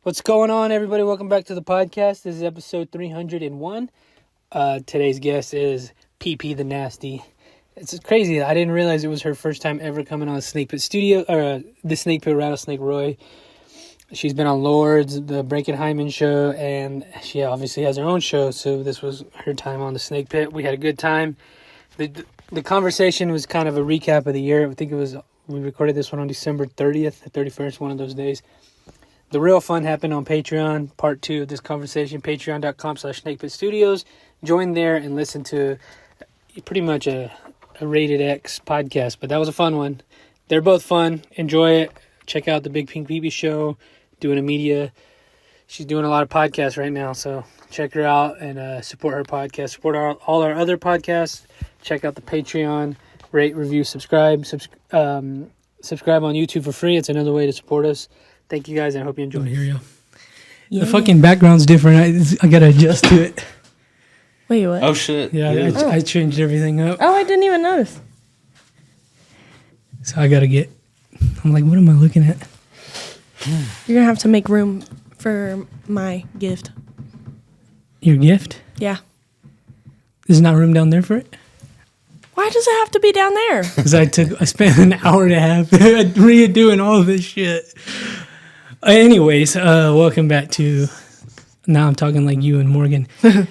What's going on, everybody? Welcome back to the podcast. This is episode 301. Today's guest is PP the Nasty. It's crazy. I didn't realize it was her first time ever coming on Snake Pit Studio, or the Snake Pit Rattlesnake Roy. She's been on Lords, the Breaking Hyman show, and she obviously has her own show, so this was her time on the Snake Pit. We had a good time. The conversation was kind of a recap of the year. I think we recorded this one on December 30th, 31st, one of those days. The real fun happened on Patreon, part 2 of this conversation, patreon.com/snakepitstudios. Join there and listen to pretty much a Rated X podcast, but that was a fun one. They're both fun. Enjoy it. Check out the Big Pink Pee show, doing a media. She's doing a lot of podcasts right now, so check her out and support her podcast. Support all our other podcasts. Check out the Patreon. Rate, review, subscribe. Subscribe on YouTube for free. It's another way to support us. Thank you guys, and I hope you enjoy. Hear you. Yeah. The fucking background's different. I gotta adjust to it. Wait, what? Oh, shit. Yeah, I changed everything up. Oh, I didn't even notice. So I'm like, what am I looking at? You're gonna have to make room for my gift. Your gift? Yeah. There's not room down there for it? Why does it have to be down there? Because I spent an hour and a half redoing all of this shit. Anyways, welcome back to, now I'm talking like you and Morgan. The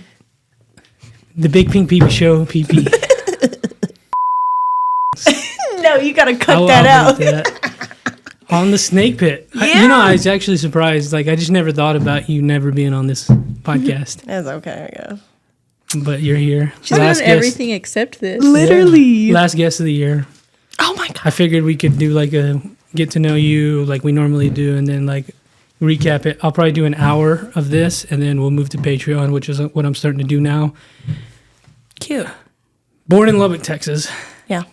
Big Pink Pee show, PP. No, you gotta cut that out. On the Snake Pit. Yeah. I was actually surprised. Like, I just never thought about you never being on this podcast. That's okay, I guess. But you're here. She's done everything except this. Literally. Yeah. Last guest of the year. Oh my God. I figured we could do like a get to know you like we normally do and then like recap it. I'll probably do an hour of this and then we'll move to Patreon, which is what I'm starting to do now. Cute. Born in Lubbock, Texas. Yeah.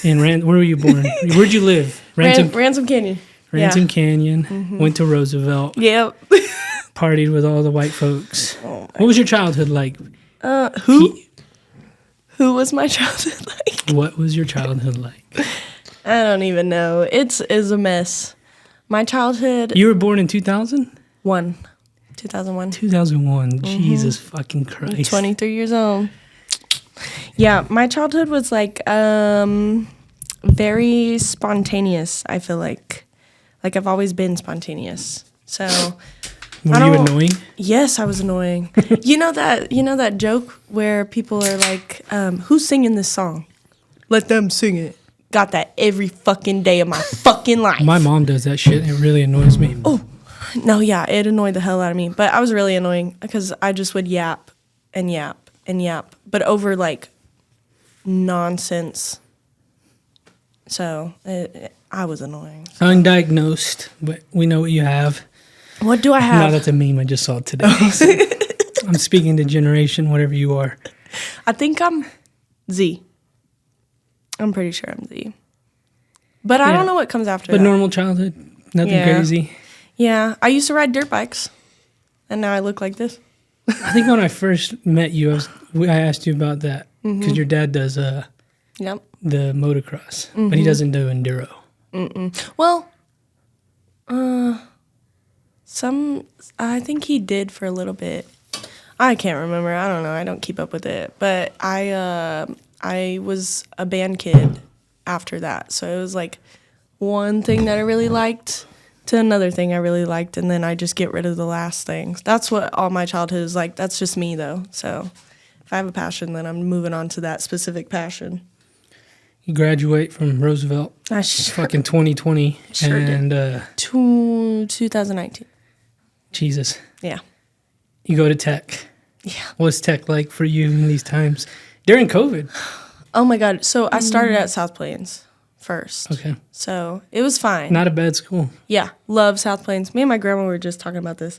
And where were you born? Where'd you live? Ransom Canyon. Canyon. Yeah. Canyon. Mm-hmm. Went to Roosevelt. Yep. Partied with all the white folks. What was your childhood like? Who was my childhood like? What was your childhood like? I don't even know. It's a mess. My childhood. You were born in 2000? 2001. 2001. Mm-hmm. Jesus fucking Christ. I'm 23 years old. Yeah, my childhood was like very spontaneous, I feel like. Like I've always been spontaneous. So were you annoying? Yes, I was annoying. You know that joke where people are like, who's singing this song? Let them sing it. Got that every fucking day of my fucking life. My mom does that shit. It really annoys me. Oh, no, yeah, it annoyed the hell out of me. But I was really annoying because I just would yap and yap and yap, but over like nonsense. So I was annoying. So. Undiagnosed, but we know what you have. What do I have? No, that's a meme I just saw today. So I'm speaking to generation, whatever you are. I think I'm Z. I'm pretty sure I'm Z. But I don't know what comes after that. But normal childhood, nothing crazy. Yeah, I used to ride dirt bikes, and now I look like this. I think when I first met you, I asked you about that because your dad does the motocross, but he doesn't do enduro. Well, I think he did for a little bit. I can't remember. I don't know. I don't keep up with it. But I was a band kid after that. So it was like one thing that I really liked to another thing I really liked. And then I just get rid of the last things. That's what all my childhood is like. That's just me, though. So if I have a passion, then I'm moving on to that specific passion. You graduate from Roosevelt. Fucking 2020. Sure and, did. 2019. Jesus. Yeah. You go to tech. Yeah. What's tech like for you in these times? During COVID. Oh, my God. So I started at South Plains first. Okay. So it was fine. Not a bad school. Yeah. Love South Plains. Me and my grandma were just talking about this.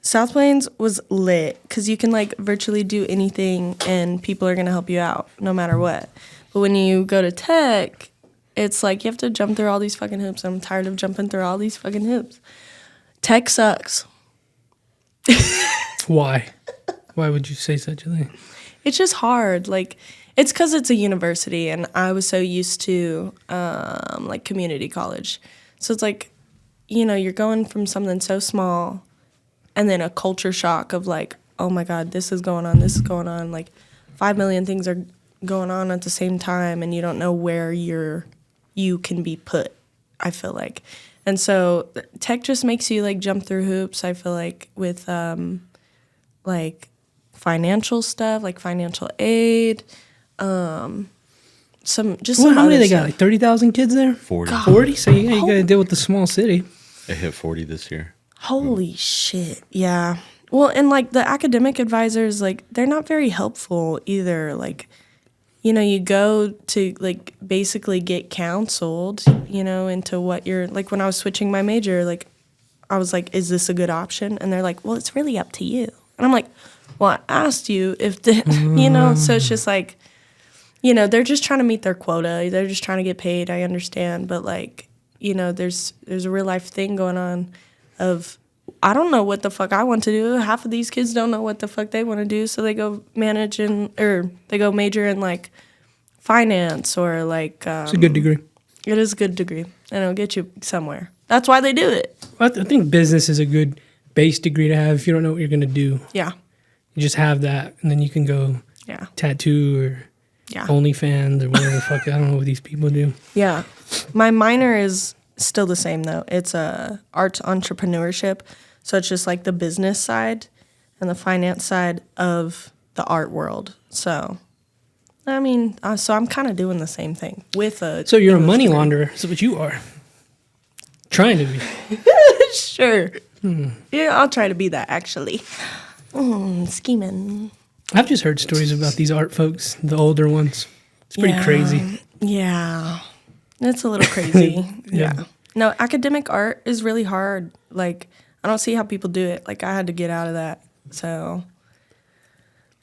South Plains was lit because you can, like, virtually do anything and people are going to help you out no matter what. But when you go to tech, it's like you have to jump through all these fucking hoops. I'm tired of jumping through all these fucking hoops. Tech sucks. Why? Why would you say such a thing? It's just hard. Like, it's because it's a university, and I was so used to, like, community college. So it's like you're going from something so small and then a culture shock of like, oh my God, this is going on. Like 5 million things are going on at the same time and you don't know where you can be put, I feel like. And so tech just makes you like jump through hoops, I feel like, with like financial stuff, like financial aid, how many they got? Like 30,000 kids there? 40. 40? So you got to deal with the small city. They hit 40 this year. Holy shit. Yeah. Well, and like the academic advisors, like they're not very helpful either. Like, you go to like basically get counseled, into what you're like. When I was switching my major, like I was like, is this a good option? And they're like, well, it's really up to you. And I'm like, well, I asked you if so it's just like, they're just trying to meet their quota. They're just trying to get paid. I understand. But like, there's a real life thing going on of, I don't know what the fuck I want to do. Half of these kids don't know what the fuck they want to do. So they go they go major in like finance or like. It's a good degree. It is a good degree. And it'll get you somewhere. That's why they do it. I think business is a good base degree to have if you don't know what you're going to do. Yeah. You just have that, and then you can go tattoo or OnlyFans or whatever the fuck. I don't know what these people do. Yeah. My minor is still the same, though. It's arts entrepreneurship. So it's just like the business side and the finance side of the art world. So, I mean, I'm kind of doing the same thing with a. So you're English a money degree. launderer. That's what you are. Trying to be. Sure. Yeah, I'll try to be that, actually. Scheming. I've just heard stories about these art folks, the older ones. It's pretty crazy. Yeah. It's a little crazy. Yeah. No, academic art is really hard. Like, I don't see how people do it. Like, I had to get out of that. So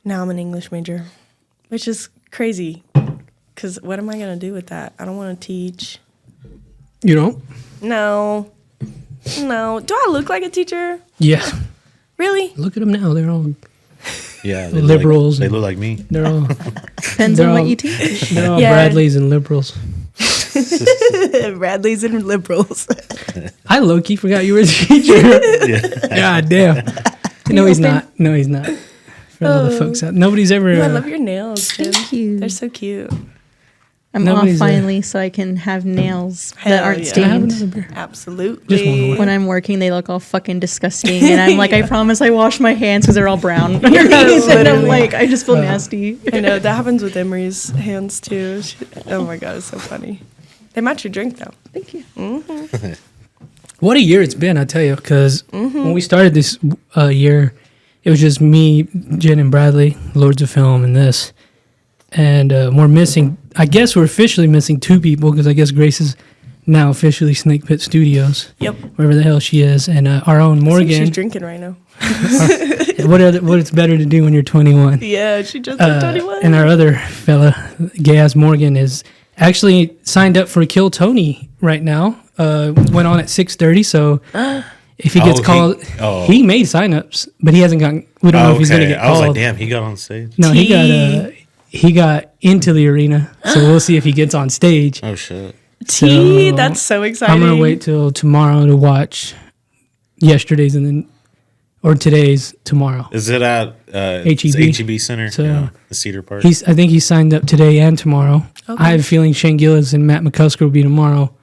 now I'm an English major, which is crazy. Because what am I going to do with that? I don't want to teach. You don't? No. Do I look like a teacher? Yeah. Really? Look at them now. They're all Yeah, liberals. They look like me. They're all Depends on what you teach. they're all Yeah. Bradleys and liberals. Bradleys and liberals. I low-key forgot you were a teacher. God damn. No, he's not. No, he's not. For all the folks out. Nobody's ever. Ooh, I love your nails, Jim. Thank you. They're so cute. I'm Nobody's off finally, so I can have nails that Hell aren't yeah. Can I have stained. another beer? Absolutely. Just one more. When I'm working, they look all fucking disgusting, and I'm like, I promise I wash my hands because they're all brown. and I'm like, I just feel nasty. I know that happens with Emery's hands too. Oh my god, it's so funny. They match your drink though. Thank you. What a year it's been, I tell you. Because when we started this year, it was just me, Jen, and Bradley, Lords of Film, and this. And we're missing, I guess we're officially missing 2 people because I guess Grace is now officially Snake Pit Studios. Yep. Wherever the hell she is. And our own I think Morgan. she's drinking right now. What it's better to do when you're 21. Yeah, she just turned 21. And our other fella, Gay-ass Morgan, is actually signed up for Kill Tony right now. Went on at 6:30, so if he gets called, he made signups, but he hasn't gotten. We don't know if he's going to get called. I was like, damn, he got on stage. No, he got into the arena, so we'll see if he gets on stage. Oh shit. T, So, that's so exciting. I'm gonna wait till tomorrow to watch yesterday's and then or today's tomorrow. Is it at HEB. HEB Center? So, yeah, the Cedar Park. I think he's signed up today and tomorrow. Okay. I have a feeling Shane Gillis and Matt McCusker will be tomorrow.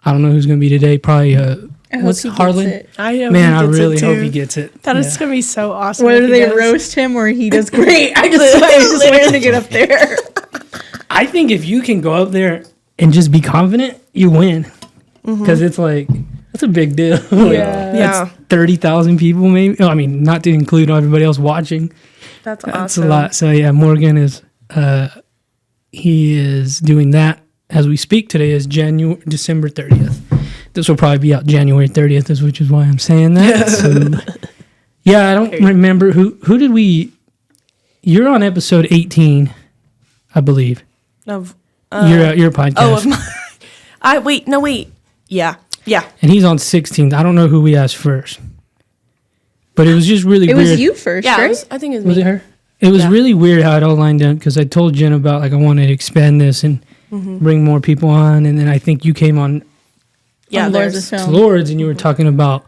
I don't know who's going to be today. Probably what's he gets Harlan? it. I hope Man, he I gets really it hope too. he gets it. That is Yeah. gonna be so awesome. Whether if he they does. roast him or he does great, I just wanted to get up there. I think if you can go up there and just be confident, you win. Because it's like that's a big deal. Like, Yeah. that's 30,000 people, maybe. Oh, I mean, not to include everybody else watching. That's That's awesome. a lot. So yeah, Morgan is he is doing that as we speak. Today is December 30th. This will probably be out January 30th, which is why I'm saying that. So, yeah, I don't remember who did we. You're on episode 18, I believe. Of Your podcast. of my. Wait. Yeah. And he's on 16th. I don't know who we asked first. But it was just really It weird. was you first, Yeah, right? I think it was Was me. it her? It was Yeah. really weird how it all lined up because I told Jen about like I wanted to expand this and bring more people on, and then I think you came on Yeah, on Lords there's- of Film. Lords, and you were talking about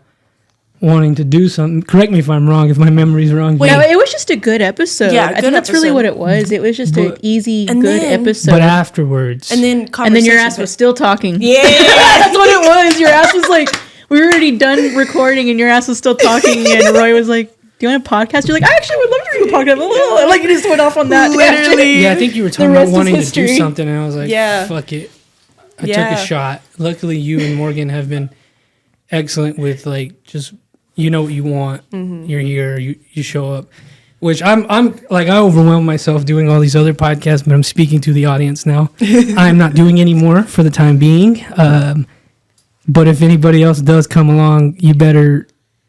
wanting to do something. Correct me if I'm wrong, if my memory's wrong. Wait, No, it was just a good episode. Yeah, I good think that's really episode. what it was. It was just an But- easy, And good then- episode. but afterwards. And then and then your conversation ass was pit. still talking. Yeah. That's what it was. Your ass was like, we were already done recording, and your ass was still talking. And Roy was like, "Do you want a podcast?" You're like, "I actually would love to do a podcast." Like, you just went off on that. Literally. yeah, I think you were talking The about rest is wanting to history. do something, and I was like, Yeah. fuck it. I took Yeah. a shot. Luckily, you and Morgan have been excellent with, like, just, you know what you want. Mm-hmm. You're here. You show up. Which I'm like, I overwhelm myself doing all these other podcasts, but I'm speaking to the audience now. I'm not doing any more for the time being. But if anybody else does come along, you better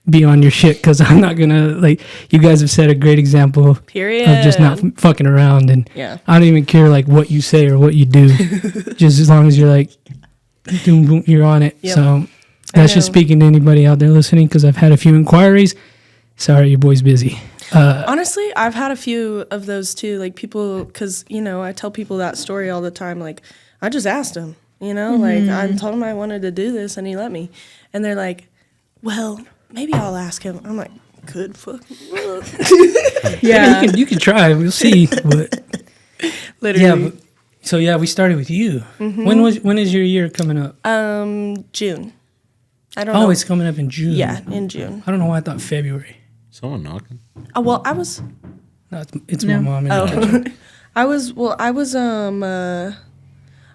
be on your shit, because I'm not gonna, like, you guys have set a great example Period. of just not fucking around, and Yeah. I don't even care like what you say or what you do, just as long as you're like, boom, boom, you're on it. Yep. So that's just know. speaking to anybody out there listening, because I've had a few inquiries. Sorry, your boy's busy. Honestly, I've had a few of those too. Like people, because, you know, I tell people that story all the time. Like, I just asked him, you know, like I told him I wanted to do this and he let me. And they're like, well, maybe I'll ask him. I'm like, good fucking luck. Yeah. You can try. We'll see. But Literally. yeah. So yeah, we started with you. When is your year coming up? June. I don't know. Oh, it's coming up in June. Yeah, in June. I don't know why I thought February. Someone knocking. Oh, well, I was. No, it's No. my mom. And Oh, I was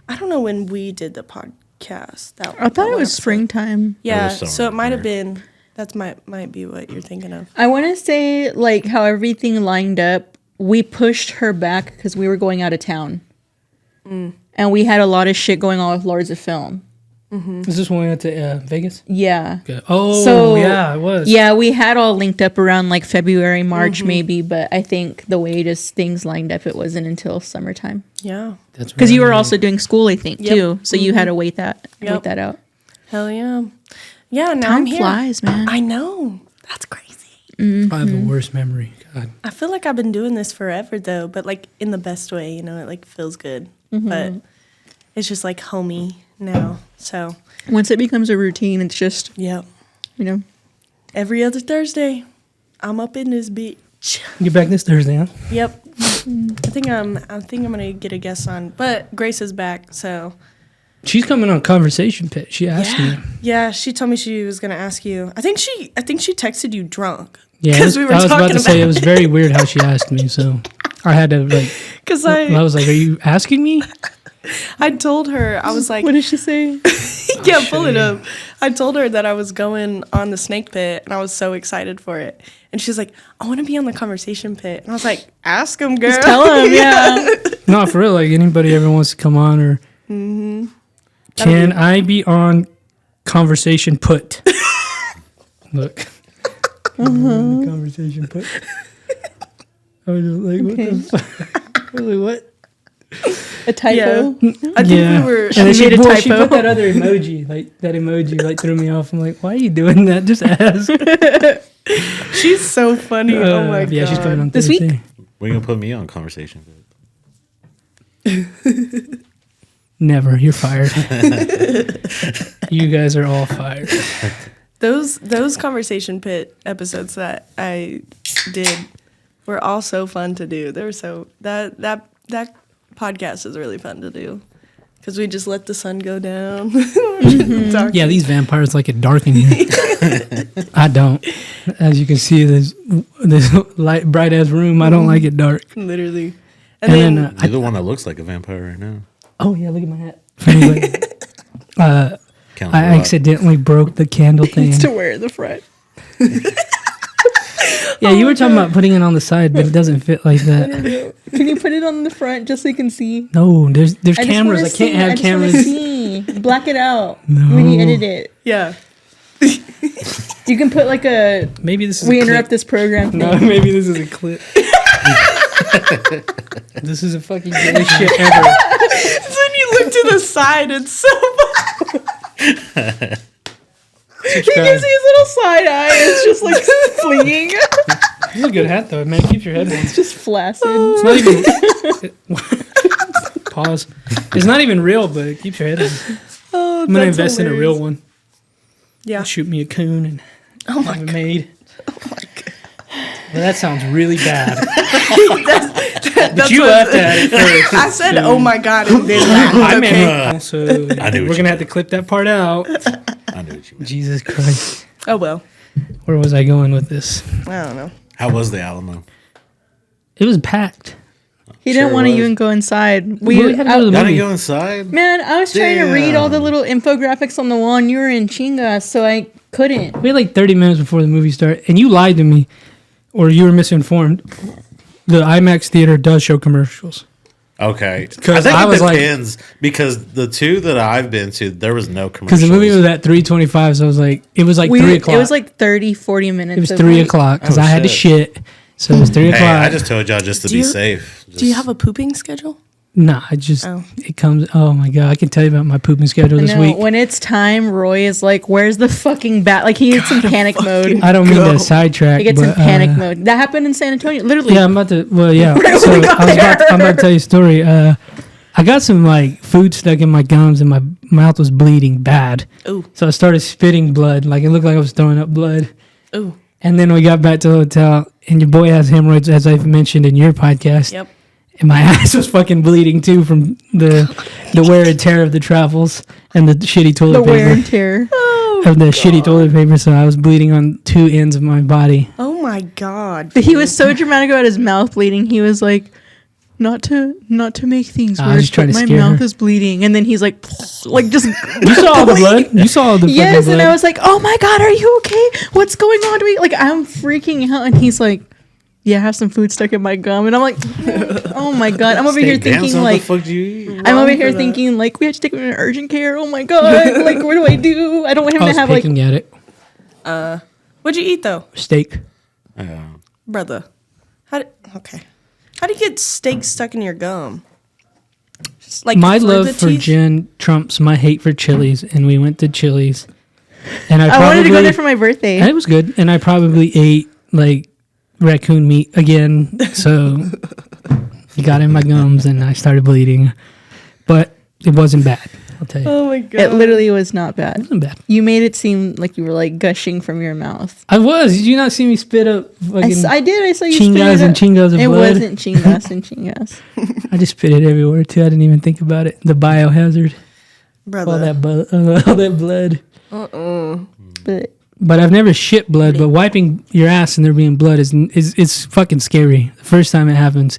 I don't know when we did the podcast. That I thought that it one was episode. springtime. Yeah, summer, so it might have yeah. been. That's might be what you're thinking of. I want to say, like, how everything lined up, we pushed her back because we were going out of town. And we had a lot of shit going on with Lords of Film. Is this when we went to Vegas? Yeah. Okay. Oh, So- yeah, it was. Yeah, we had all linked up around like February, March maybe, but I think the way just things lined up, it wasn't until summertime. Yeah. That's Because you right. were also doing school, I think, Yep. too. So you had to wait that out. Hell yeah. Yeah. Now Time I'm here. flies, man. I know. That's crazy. I have the worst memory. God. I feel like I've been doing this forever though, but like in the best way. You know, it like feels good, but it's just like homey now. So Once it becomes a routine, it's just, yeah. you know. Every other Thursday, I'm up in this bitch. Get back this Thursday, huh? Yep. I think I'm gonna get a guest on, but Grace is back, so She's coming on Conversation Pit. She asked me. yeah. She told me she was gonna ask you. I think she texted you drunk. Yeah, because we were I was about talking to say it was very weird how she asked me. So I had to like. Because I was like, "Are you asking me?" I told her I was like, What did she say? yeah, pull it up. I told her that I was going on the snake pit, and I was so excited for it. And she's like, I want to be on the conversation pit. And I was like, ask him, girl. Just tell him, yeah. No, for real. Like anybody ever wants to come on or. Can I be on Conversation Put? Look. Conversation Put. I was just like, what the fuck? I was like, what? A typo. I think we were. And then She made a well, she typo. put that other emoji, like that emoji, like threw me off. I'm like, why are you doing that? Just ask. She's so funny. Oh my god. Yeah, she's coming on This Thursday. week? We're gonna put me on conversation. Never. You're fired. You guys are all fired. Those conversation pit episodes that I did were all so fun to do. They were so that podcast is really fun to do because we just let the sun go down. Talk. Yeah, these vampires like it dark in here. I don't. As you can see, this light, bright ass room. I don't like it dark. Literally. And then, You're the one that looks like a vampire right now. oh yeah, look at my hat. Anyway, Count I a lot. accidentally broke the candle thing. To wear at the front. Yeah, you were talking about putting it on the side, but it doesn't fit like that. Can you put it on the front just so you can see? No, there's I just cameras. wanna I can't see, have I just wanna cameras. see. Black it out when you No. edit it. Yeah. You can put like a Maybe this is we a interrupt clip. this program thing. No, maybe this is a clip. This is a fucking gayest shit ever. So when you look to the side, it's so fun. He gives you his little side eye. It's just like flinging. It's a good hat though, man. Keeps your head warm. It's just flaccid. It's not even. Pause. It's not even real, but it keeps your head warm. Oh, I'm gonna that's invest in a real hilarious. one. Yeah. shoot me a coon and Oh my have it god. made. Oh my god. Well, that sounds really bad. But That's you what- laughed at it first. I said, so- "Oh my god," and then laughed. I Okay. meant so I knew what we're you gonna have to meant. clip that part out. I knew what you meant. Jesus Christ. Oh well. Where was I going with this? I don't know. How was the Alamo? It was packed. He Sure didn't want to was. even go inside. We had to go to the Y'all movie. didn't go inside? Man, I was trying to read all the Damn. little infographics on the wall, and you were in Chinga, so I couldn't. We had like 30 minutes before the movie started, and you lied to me, or you were misinformed. The IMAX theater does show commercials. Okay. 'Cause I think I it was like- depends because the two that I've been to, there was no Because commercials. the movie was at 3:25, so I was like, it was like 3 o'clock. It was like 30, 40 minutes. It was of 3 like- o'clock because Oh, I had to shit. So it was 3 Hey, o'clock. I just told y'all just to Do be you- safe. Do you have a pooping schedule? Nah, I just, Oh. it comes, oh my God, I can tell you about my pooping schedule this No, week. when it's time, Roy is like, "Where's the fucking bat?" Like he hits some panic mode. I don't mean Go. to sidetrack. He gets in but, panic mode. That happened in San Antonio. Literally. Yeah, I'm about to, well, yeah. Right So when we got I'm about there. to tell you a story. I got some like food stuck in my gums and my mouth was bleeding bad. Ooh. So I started spitting blood. Like it looked like I was throwing up blood. Ooh. And then we got back to the hotel, and your boy has hemorrhoids, as I've mentioned in your podcast. Yep. And my ass was fucking bleeding too from the wear and tear of the travels and the shitty toilet the paper. wear and tear. Of the shitty toilet paper, so I was bleeding on two ends of my body. Oh my god. But he was so dramatic about his mouth bleeding. He was like, not to make things I was worse, just trying but to my scare mouth her. is bleeding. And then he's like just You saw all the blood. You saw all the yes. fucking blood. And I was like, oh my god, are you okay? What's going on? Like I'm freaking out. And he's like, yeah, I have some food stuck in my gum. And I'm like, oh my god. I'm over here Damn, thinking son, like, what the fuck do you eat? I'm over wrong here for that. thinking like, we have to take him to urgent care. Oh my god. Like, what do I do? I don't want him I to was have like. picking at it. What'd you eat though, Steak. brother? How do you get steak stuck in your gum? Just, like My through love the for teeth? gin trumps my hate for Chili's, and we went to Chili's. And I wanted to go there for my birthday. And it was good, and I probably ate like raccoon meat again, so it got in my gums, and I started bleeding. But it wasn't bad. I'll tell you, it Oh my god. It literally was not bad. wasn't bad. You made it seem like you were like gushing from your mouth. I was. Did you not see me spit up fucking? I did. I saw you spit Chingas it and up. chingas of It blood. wasn't chingas and chingas. I just spit it everywhere too. I didn't even think about it. The biohazard, brother. all that blood. But But I've never shit blood. But wiping your ass and there being blood is it's fucking scary. The first time it happens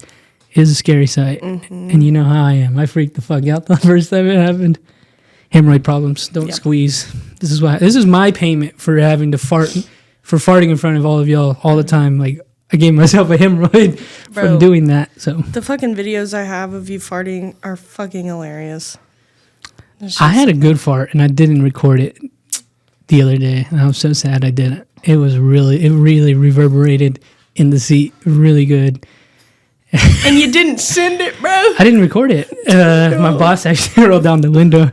is a scary sight, and you know how I am. I freaked the fuck out the first time it happened. Hemorrhoid problems. Don't Yeah. squeeze. This is my payment for having to farting in front of all of y'all all the time. Like I gave myself a hemorrhoid Bro. from doing that. So The fucking videos I have of you farting are fucking hilarious. It's I just- had a good fart and I didn't record it the other day. And I was so sad I didn't. It really reverberated in the seat really good. and you didn't send it, bro. I didn't record it. My boss actually rolled down the window.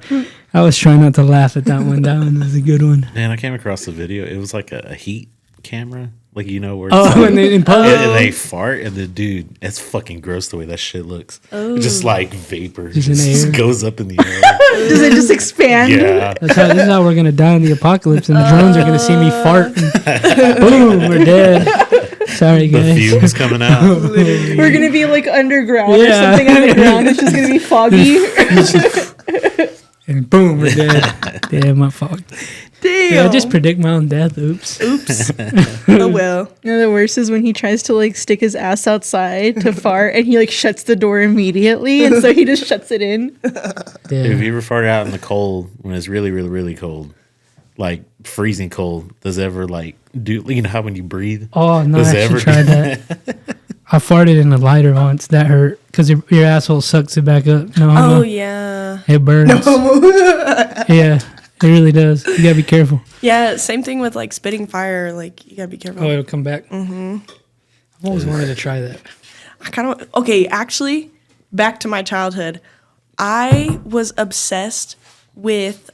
I was trying not to laugh at that one. That one was a good one. Man, I came across the video. It was like a heat camera. Like, you know, where Oh, it's and they in public. and they fart, and the dude, it's fucking gross the way that shit looks. Just like vapor Just in the just air. goes up in the air. does it just expand? Yeah. This is how we're gonna die in the apocalypse, and the drones are gonna see me fart. And boom, we're dead. Sorry, The guys. fumes coming out. We're gonna be like underground or Yeah. something on the ground. It's just gonna be foggy. And boom, we're dead. Damn, my fault. Damn. Yeah, I just predict my own death. Oops. Oops. Oh well. No, the worst is when he tries to like stick his ass outside to fart, and he like shuts the door immediately, and so he just shuts it in. If Yeah. you ever fart out in the cold when it's really, really, really cold, like freezing cold, does it ever like do you know how when you breathe? Oh no, Does I it actually ever- tried that. I farted in a lighter once. That hurt because your asshole sucks it back up. No, Oh no, yeah. it burns. Yeah, it really does. You gotta be careful. Yeah, same thing with like spitting fire. Like you gotta be careful. Oh, it'll come back. Mm-hmm. I've always wanted to try that. I kind of okay. Actually, back to my childhood, I was obsessed with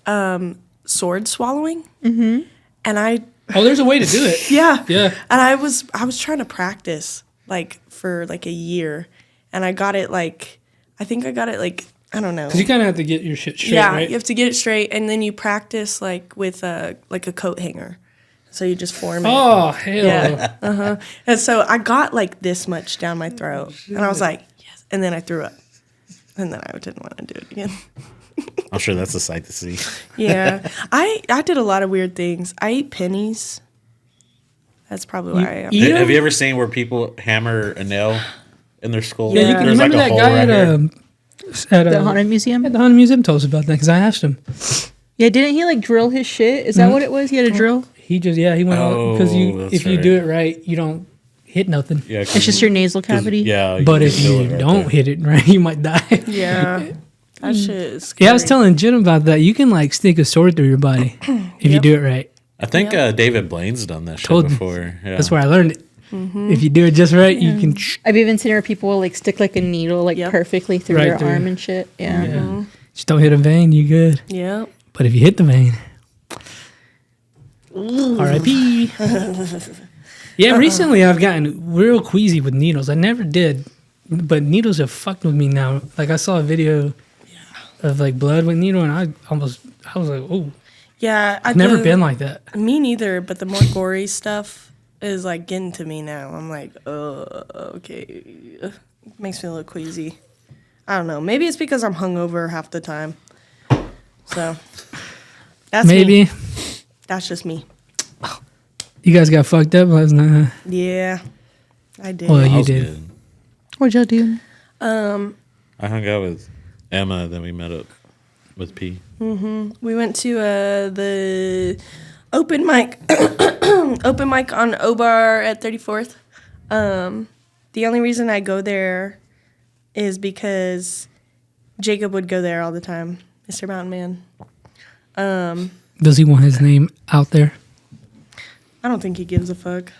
sword swallowing, and I Oh, there's a way to do it. yeah Yeah. and I was trying to practice like for like a year, and I got it like I think I got it like I don't know. Because you kind of have to get your shit straight, Yeah, right? you have to get it straight, and then you practice like with a coat hanger. So you just form it. Oh, hell. Yeah. And so I got like this much down my throat, and I was like, yes. And then I threw up, and then I didn't want to do it again. I'm sure that's a sight to see. Yeah, I did a lot of weird things. I ate pennies. That's probably why I am. You know- Have you ever seen where people hammer a nail in their skull? Yeah, you can There's remember that guy at The Haunted Museum? the Haunted Museum told us about that because I asked him. Yeah, didn't he like drill his shit? Is that what it was? He had a drill? He just he went on because that's if you right. do it right, you don't hit nothing. Yeah, It's just your nasal cavity. Yeah, But can if feel you it right don't there. hit it right, you might die. Yeah, that shit is scary. Yeah, I was telling Jen about that. You can like stick a sword through your body if you Yep. do it right. I think David Blaine's done that shit Told me. before. Yeah. That's where I learned it. If you do it just right, you can. I've even seen where people will like stick like a needle like Yep. perfectly through Right their through. arm and shit. Yeah. Yeah. Just don't hit a vein, you good. Yeah. But if you hit the vein, R.I.P. Yeah, recently I've gotten real queasy with needles. I never did, but needles have fucked with me now. Like I saw a video of like blood with needle, and I was like, oh, Yeah, I've never been like that. Me neither, but the more gory stuff is like getting to me now. I'm like, okay. It makes me a little queasy. I don't know. Maybe it's because I'm hungover half the time. So that's Maybe me. That's just me. you guys got fucked up last night. Huh? Yeah, I did. Well, I you was did. good. What'd y'all do? I hung out with Emma, then we met up with P. We went to the open mic open mic on O-Bar at 34th. The only reason I go there is because Jacob would go there all the time, Mr. Mountain Man. Does he want his name out there? I don't think he gives a fuck.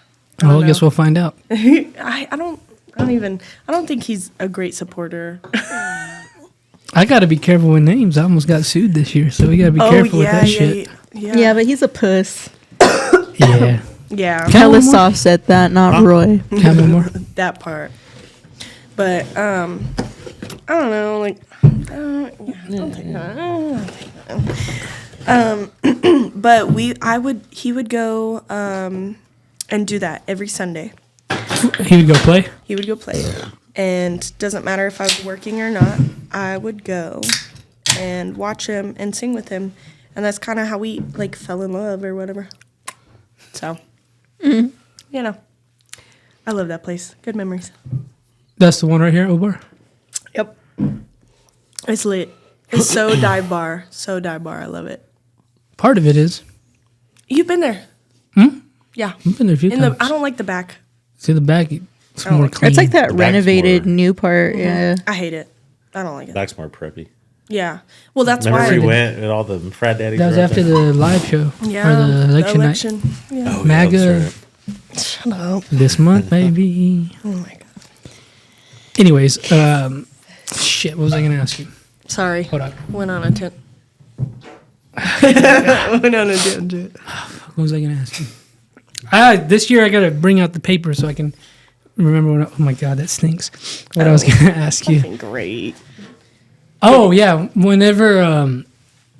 Well, I guess we'll find out. I don't think he's a great supporter. I got to be careful with names. I almost got sued this year, so we got to be careful with that shit. Yeah, but he's a puss. Yeah. Yeah, Can I have one Ellis more? offset that, not Roy. Can I have one more? that part. But I don't know, like don't take that. But he would go and do that every Sunday. He would go play. He would go play. And doesn't matter if I was working or not, I would go and watch him and sing with him. And that's kind of how we like fell in love or whatever. So, you know, I love that place. Good memories. That's the one right here, Obar. Yep. It's lit. It's so dive bar. So dive bar. I love it. Part of it is. You've been there. Yeah. I've been there a few times. I don't like the back. See the back, it's I don't more like it. clean. It's like that The back's renovated more- new part. Yeah. I hate it. I don't like it. Back's more preppy. Yeah. Well, that's Remember why. we went and all the frat daddies. That was were out after there? the live show Yeah. or the election, night. Yeah. Oh, yeah, MAGA. that's right. Shut up. This month, maybe. Oh my god. Anyways, shit. What was I gonna ask you? Sorry. Hold on. Went on a tangent. Went on a tangent. What was I gonna ask you? This year I gotta bring out the paper so I can remember what. Oh my god, that stinks. What I was gonna ask you. Great. Oh yeah. Whenever,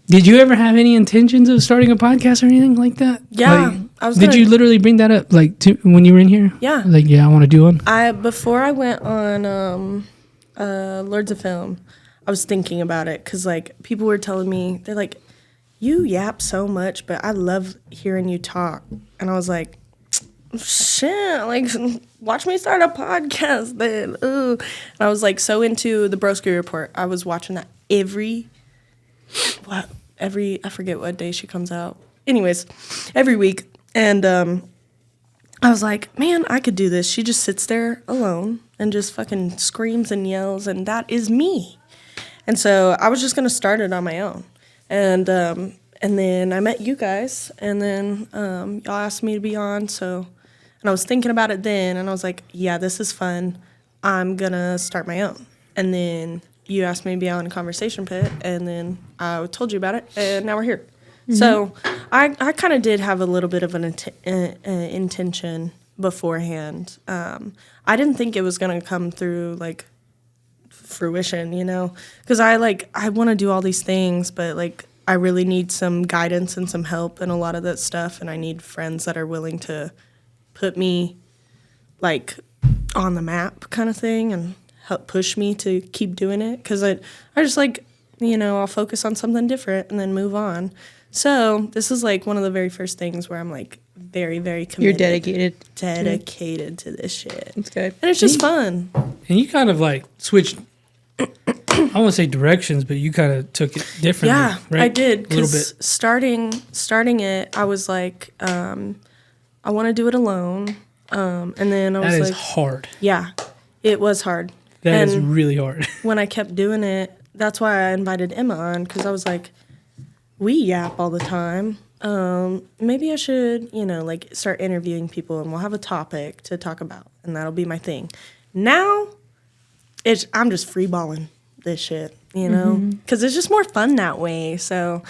did you ever have any intentions of starting a podcast or anything like that? Yeah, Like, I was. did gonna- you literally bring that up when you were in here? Yeah. Like I want to do one. Before I went on Lords of Film, I was thinking about it because like people were telling me, they're like, you yap so much, but I love hearing you talk. And I was like, shit, like watch me start a podcast then. Ooh. And I was like so into the Broski Report. I was watching that every I forget what day she comes out. Anyways, every week. And I was like, man, I could do this. She just sits there alone and just fucking screams and yells, and that is me. And so I was just gonna start it on my own. And then I met you guys, and then y'all asked me to be on. So, and I was thinking about it then, and I was like, yeah, this is fun. I'm gonna start my own. And then you asked me to be on Conversation Pit, and then I told you about it, and now we're here. So I kind of did have a little bit of an intention beforehand. I didn't think it was going to come through like fruition, you know? Because I want to do all these things, but like I really need some guidance and some help in a lot of that stuff, and I need friends that are willing to put me like on the map kind of thing and help push me to keep doing it. Because I just like, you know, I'll focus on something different and then move on. So this is like one of the very first things where I'm like very, very committed. You're dedicated to this shit. It's good. And it's just fun. And you kind of like switched. I won't say directions, but you kind of took it differently. Yeah, right? I did. A little Because bit. starting it, I was like, I want to do it alone. And then I was That is like, hard. yeah, it was hard. That is And really hard. when I kept doing it, that's why I invited Emma on, because I was like, we yap all the time. Maybe I should, you know, like start interviewing people and we'll have a topic to talk about, and that'll be my thing. Now, I'm just freeballing this shit, you know, because it's just more fun that way. So,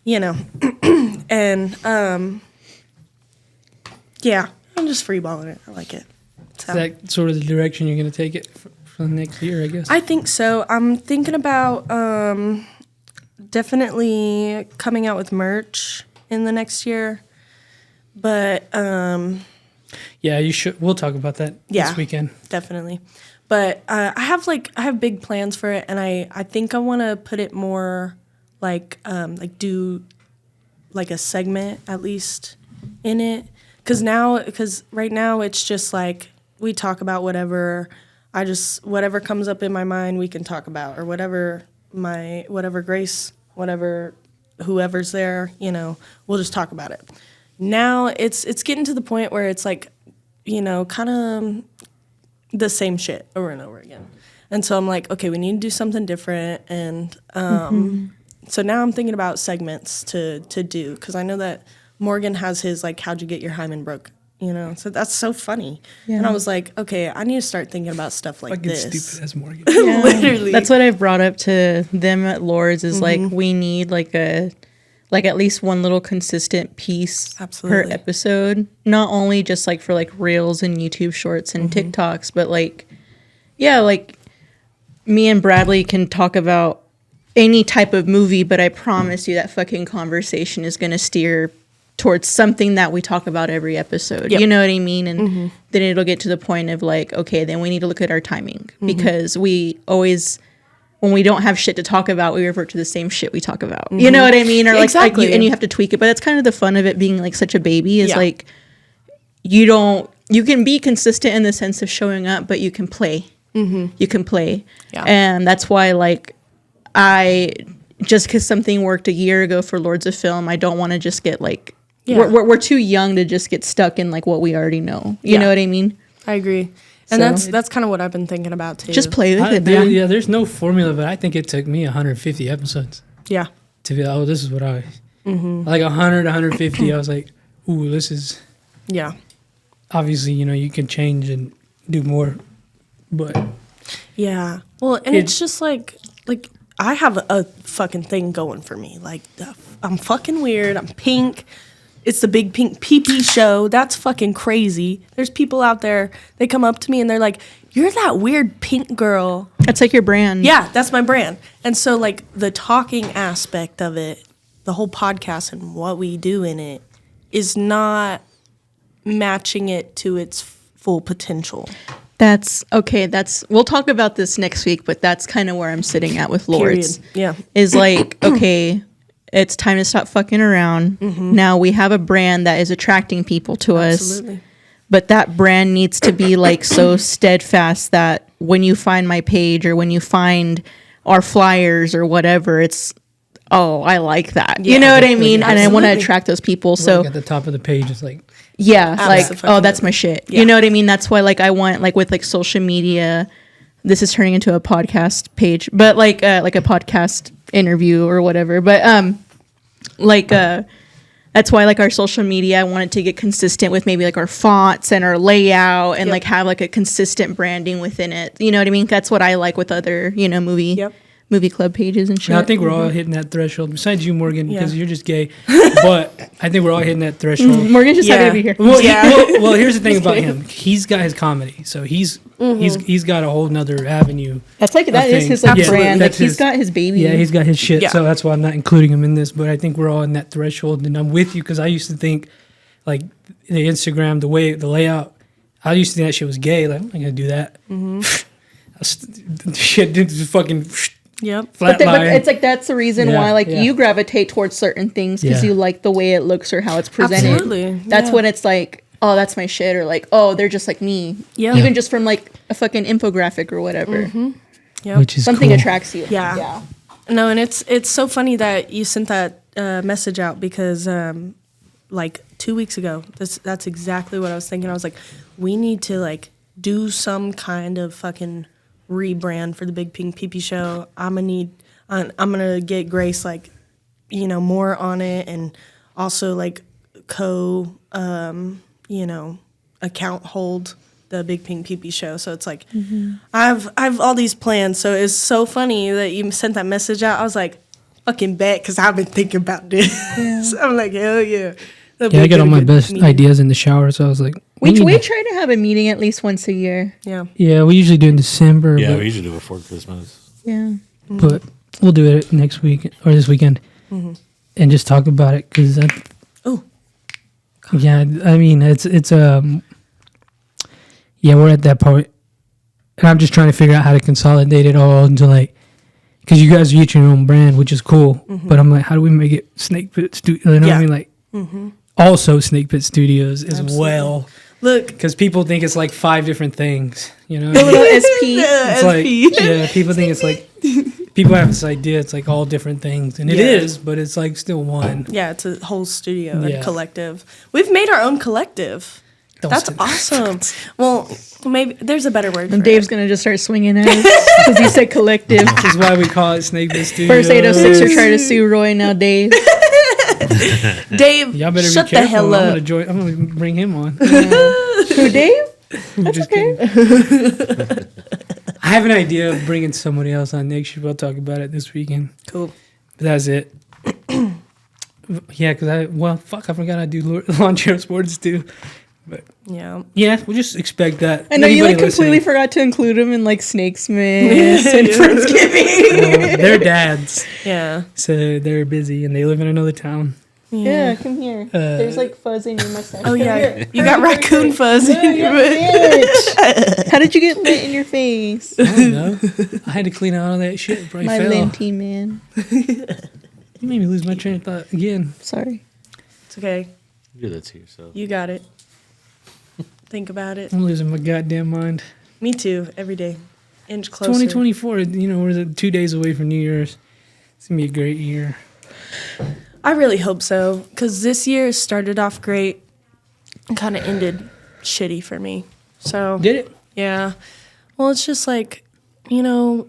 you know, and yeah, I'm just freeballing it. I like it. So. Is that sort of the direction you're going to take it for the next year, I guess? I think so. I'm thinking about definitely coming out with merch in the next year. But Yeah, you should. We'll talk about that Yeah. this weekend. definitely. But I have big plans for it, and I think I want to put it more like do like a segment at least in it, because right now it's just like we talk about whatever whatever comes up in my mind we can talk about, or whatever Grace, whatever whoever's there, you know, we'll just talk about it. Now it's getting to the point where it's like, you know, kind of the same shit over and over again. And so I'm like, okay, we need to do something different. And so now I'm thinking about segments to do, because I know that Morgan has his, like, how'd you get your Hyman broke, you know? So that's so funny. Yeah. And I was like, okay, I need to start thinking about stuff like Fucking this. stupid as Morgan. Yeah. Literally. That's what I've brought up to them at Lord's is like we need like at least one little consistent piece Absolutely. per episode. Not only just like for like reels and YouTube shorts and TikToks, but like yeah, like me and Bradley can talk about any type of movie, but I promise you that fucking conversation is gonna steer towards something that we talk about every episode. Yep. You know what I mean? And then it'll get to the point of like, okay, then we need to look at our timing because we always, when we don't have shit to talk about, we revert to the same shit we talk about. You know what I mean? Or like, Exactly. and you have to tweak it. But that's kind of the fun of it being like such a baby is Yeah. like, you can be consistent in the sense of showing up, but you can play. You can play. Yeah. And that's why like just because something worked a year ago for Lords of Film, I don't want to just get like, Yeah. we're too young to just get stuck in like what we already know. You Yeah. know what I mean? I agree. And So- that's kind of what I've been thinking about too. Just play with it, man. Yeah, there's no formula, but I think it took me 150 episodes Yeah. to be like, oh, this is what I like 100, 150. I was like, ooh, this is Yeah. obviously, you know, you can change and do more, but Yeah. Well, and It- it's just like I have a fucking thing going for me. Like I'm fucking weird. I'm pink. It's the big pink pee-pee show. That's fucking crazy. There's people out there, they come up to me and they're like, "You're that weird pink girl." That's like your brand. Yeah, that's my brand. And so like the talking aspect of it, the whole podcast and what we do in it is not matching it to its full potential. That's okay. We'll talk about this next week, but that's kind of where I'm sitting at with Lords. Period. Yeah. Is like, okay, it's time to stop fucking around. Now we have a brand that is attracting people to us. Absolutely. But that brand needs to be like so steadfast that when you find my page or when you find our flyers or whatever, it's, oh, I like that. You Yeah. know what I mean? And I want to Absolutely. attract those people. So like at the top of the page, it's like, yeah, like, Absolutely. oh, that's my shit. Yeah. You know what I mean? That's why, like, I want, like, with, like, social media, this is turning into a podcast page, but, like a podcast interview or whatever. But, that's why, like, our social media, I wanted to get consistent with maybe, like, our fonts and our layout and, Yep. like, have, like, a consistent branding within it. You know what I mean? That's what I like with other, you know, movie movie club pages and shit. I think we're all hitting that threshold. Besides you, Morgan, because Yeah. you're just gay. But I think we're all hitting that threshold. Morgan's just happy Yeah. to be here. Well, Yeah. well, here's the thing about him. He's got his comedy, so he's got a whole nother avenue. That's like that is thing. his like Yeah, brand. Like that's he's his- got his baby. Yeah, he's got his shit, Yeah. so that's why I'm not including him in this. But I think we're all in that threshold, and I'm with you because I used to think, like, the Instagram, the layout, I used to think that shit was gay. Like, I'm not gonna do that. Shit, dude, just fucking Yep. flat But line. it's like that's the reason Yeah, why like yeah. you gravitate towards certain things because Yeah. you like the way it looks or how it's presented. Absolutely. That's Yeah. when it's like, oh, that's my shit, or like, oh, they're just like me. Yeah. Even just from like a fucking infographic or whatever. Yep. which is Something cool. attracts you. Yeah. No, and it's so funny that you sent that message out because like 2 weeks ago, that's exactly what I was thinking. I was like, we need to like do some kind of fucking rebrand for the Big Pink Pee Pee Show. I'm gonna get Grace like, you know, more on it, and also like account hold the Big Pink Pee Pee Show. So it's like I've all these plans. So it's so funny that you sent that message out. I was like, fucking bet, because I've been thinking about this. I'm like, hell yeah. That'd be Yeah, I a get all good- my good best meeting. ideas in the shower, so I was like, We need to- try to have a meeting at least once a year. Yeah. yeah, we usually do in December, Yeah, but, we usually do it before Christmas. Yeah. but we'll do it next week or this weekend and just talk about it because Oh, yeah, I mean it's yeah, we're at that point, and I'm just trying to figure out how to consolidate it all into like, because you guys are each your own brand, which is cool, but I'm like, how do we make it Snake Pit Studio? You know what I Yeah. mean? Like, also Snake Pit Studios as Absolutely. well, look. because people think it's like 5 different things, you know? The little SP. It's like, yeah, people think it's like, people have this idea it's like all different things, and it Yeah. is, but it's like still one. Yeah, it's a whole studio Yeah. and collective. We've made our own collective. Don't That's say that. awesome. Well, maybe there's a better word. And for Dave's it. gonna just start swinging at us because he said collective. This is why we call it Snake Pit Studios. First 806 are trying to sue Roy, now Dave. Dave, Y'all better shut be careful. the hell up. I'm gonna bring him on. Who, Dave? Just kidding. I have an idea of bringing somebody else on next year. We'll talk about it this weekend. Cool. But that's it. Yeah, because I forgot I do lawn chair sports too. But Yeah. yeah, we'll just expect that. I know you like Anybody completely listening, forgot to include him in like Snakesmith and Friendsgiving. they're dads, Yeah. so they're busy and they live in another town. Yeah, come here. There's like fuzz in your mustache. Oh Come yeah. here. You got raccoon fuzz in your Bitch. How did you get lint in your face? I don't know. I had to clean out all that shit. It probably My fell. linty man. You made me lose my train of thought again. Sorry. It's okay. You do that to yourself. You got it. Think about it. I'm losing my goddamn mind. Me too. Every day. Inch closer. 2024, you know, we're 2 days away from New Year's. It's going to be a great year. I really hope so, because this year started off great and kind of ended shitty for me. So Did it? yeah. Well, it's just like, you know,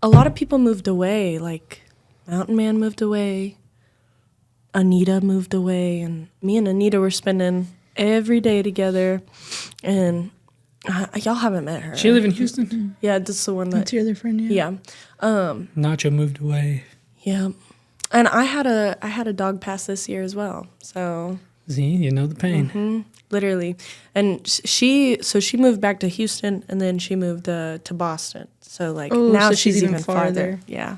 a lot of people moved away. Like Mountain Man moved away. Anita moved away, and me and Anita were spending every day together. And y'all haven't met her. She live in Houston? Yeah, this is the one that. That's your other friend, yeah. Yeah. Nacho moved away. Yeah. And I had a dog pass this year as well. So See, you know the pain. literally. And she moved back to Houston, and then she moved to Boston. So like Oh, now so she's she's even even farther. farther. Yeah.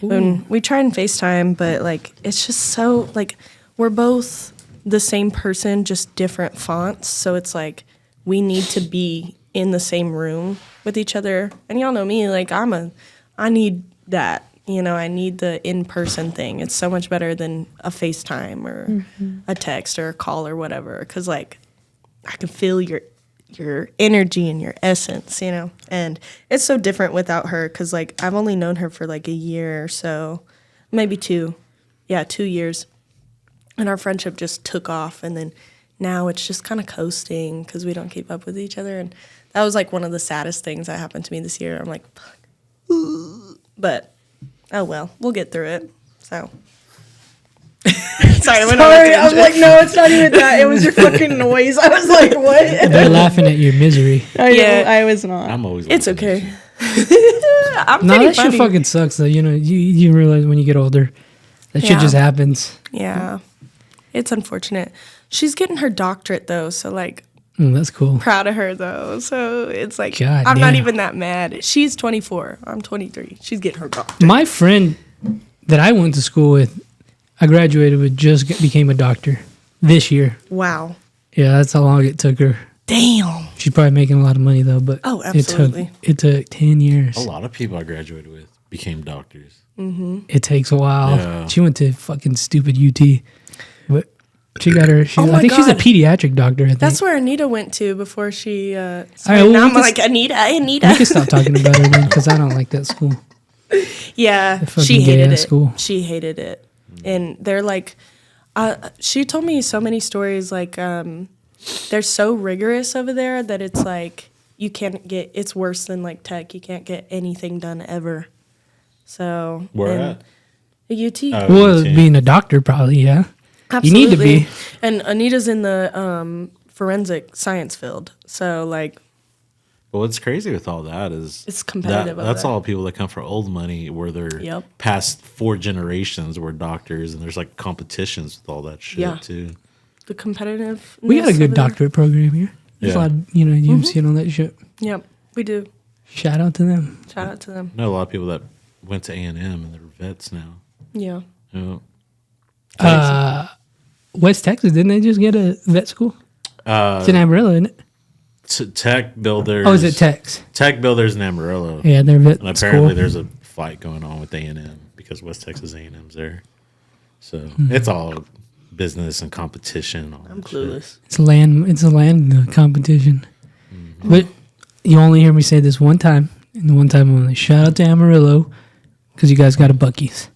And we try and FaceTime, but like it's just so like we're both the same person, just different fonts. So it's like we need to be in the same room with each other. And y'all know me, like I need that. You know, I need the in-person thing. It's so much better than a FaceTime or a text or a call or whatever. Because, like, I can feel your energy and your essence, you know? And it's so different without her because, like, I've only known her for, like, a year or so. Maybe 2. Yeah, 2 years. And our friendship just took off. And then now it's just kind of coasting because we don't keep up with each other. And that was, like, one of the saddest things that happened to me this year. I'm like, fuck. But... oh well, we'll get through it. So sorry, I went on a Sorry, I'm tangent. like, no, it's not even that. It was your fucking noise. I was like, what? They're laughing at your misery. I, Yeah. I was not. I'm always. It's laughing at okay. you. I'm No, pretty that shit funny. fucking sucks though. You know, you realize when you get older, that shit Yeah. just happens. Yeah, it's unfortunate. She's getting her doctorate though, so like That's cool. proud of her though. So it's like God I'm not damn. even that mad. She's 24. I'm 23. She's getting her doctorate. My friend that I went to school with, I graduated with, became a doctor this year. Wow. Yeah, that's how long it took her. Damn. She's probably making a lot of money though, but Oh, absolutely. it took 10 years. A lot of people I graduated with became doctors. It takes a while. Yeah. She went to fucking stupid UT, but she got her. Oh I my think she's a God. pediatric doctor. I think. That's where Anita went to before she. well, Now I'm we like Anita. We can stop talking about her then because I don't like that school. Yeah, fucking she hated gay-ass it. school. She hated it, and they're like, she told me so many stories. Like, they're so rigorous over there that it's like you can't get. It's worse than like tech. You can't get anything done ever. So Where and at? UT. Oh, Well, UT. being a doctor, probably, yeah. Absolutely. You need to be. And Anita's in the forensic science field. So like But what's crazy with all that is It's competitive over That's there. all people that come for old money, where they're Yep. past 4 generations were doctors, and there's like competitions with all that shit Yeah. too. the competitive. We got a good doctorate program here. There's a Yeah. lot of, UMC and all that shit. Yep, we do. Shout out to them. Shout out to them. I know a lot of people that went to A&M and they're vets now. Yeah. Yeah. West Texas, didn't they just get a vet school? It's in Amarillo, isn't it? Tech builders. Oh, is it Tex? Tech builders in Amarillo. Yeah, they're vet And apparently school. there's a fight going on with A&M because West Texas A&M's there. So Hmm. it's all business and competition. All I'm that shit. clueless. It's a land competition. But you only hear me say this one time, and the one time only. Shout out to Amarillo, because you guys got a Buc-ee's.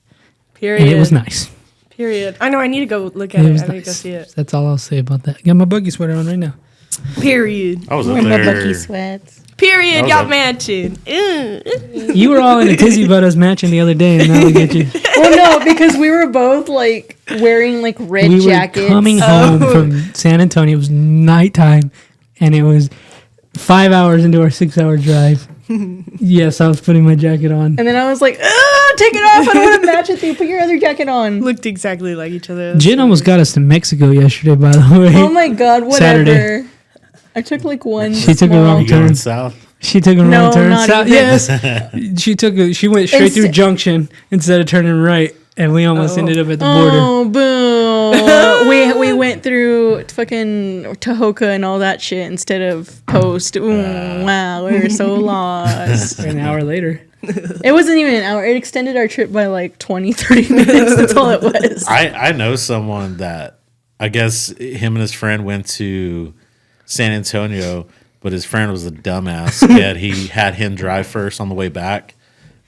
Period. And it was nice. Period. I know. I need to go look at It it. was I need to go nice. see it. That's all I'll say about that. Got my Buc-ee sweater on right now. Period. I was up Wearing my there. Bucky sweats. Period. was Y'all a- matching. You were all in a tizzy about us matching the other day, and now look at you. Well, no, because we were both like wearing like red We were jackets. coming home from San Antonio. It was nighttime, and it was 5 hours into our 6-hour drive. Yes, I was putting my jacket on. And then I was like, take it off. I don't want to match with you. Put your other jacket on. Looked exactly like each other. Jen almost got us to Mexico yesterday, by the way. Oh my God, whatever. Saturday. I took like one. She took a small- wrong You going turn. south? She took a No, wrong turn. not even. Yes, she went straight through Junction instead of turning right, and we almost ended up at the border. Oh, boo. we went through fucking Tahoka and all that shit instead of Post. Ooh, wow, we were so lost. An hour later, It wasn't even an hour. It extended our trip by like 20, 30 minutes. That's all it was. I know someone that I guess him and his friend went to San Antonio, but his friend was a dumbass kid. He had him drive first on the way back,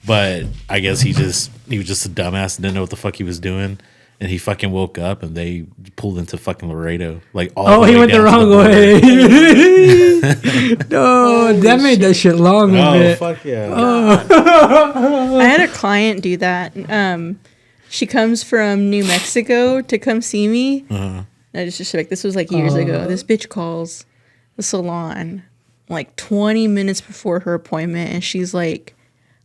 but I guess he was just a dumbass and didn't know what the fuck he was doing. And he fucking woke up and they pulled into fucking Laredo. Like all oh, the he way went the down to wrong border. way. No, that made that shit long a Oh bit. fuck yeah! I had a client do that. She comes from New Mexico to come see me. I just like, this was like years ago. This bitch calls the salon like 20 minutes before her appointment, and she's like,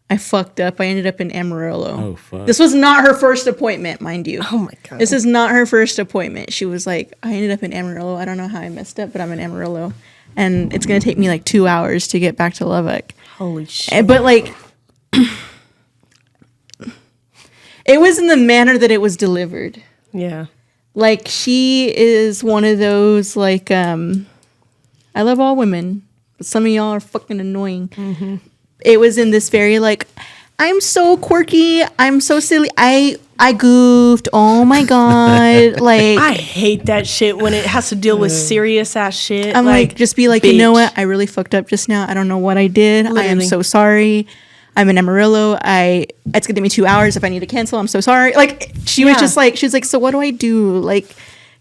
I fucked up. I ended up in Amarillo. Oh fuck! This was not her first appointment, mind you. Oh my God. This is not her first appointment. She was like, I ended up in Amarillo. I don't know how I messed up, but I'm in Amarillo. And it's going to take me like 2 hours to get back to Lubbock. Holy shit. But like, it was in the manner that it was delivered. Yeah. Like, she is one of those, like, I love all women, but some of y'all are fucking annoying. It was in this very, like, I'm so quirky. I'm so silly. I goofed. Oh my God. Like, I hate that shit when it has to deal with serious ass shit. I'm like, just be like, you know bitch. what? I really fucked up just now. I don't know what I did. I am Literally. so sorry. I'm in Amarillo. It's gonna take me 2 hours. If I need to cancel, I'm so sorry. Like, she was Yeah. just like, she's like, so what do I do? Like,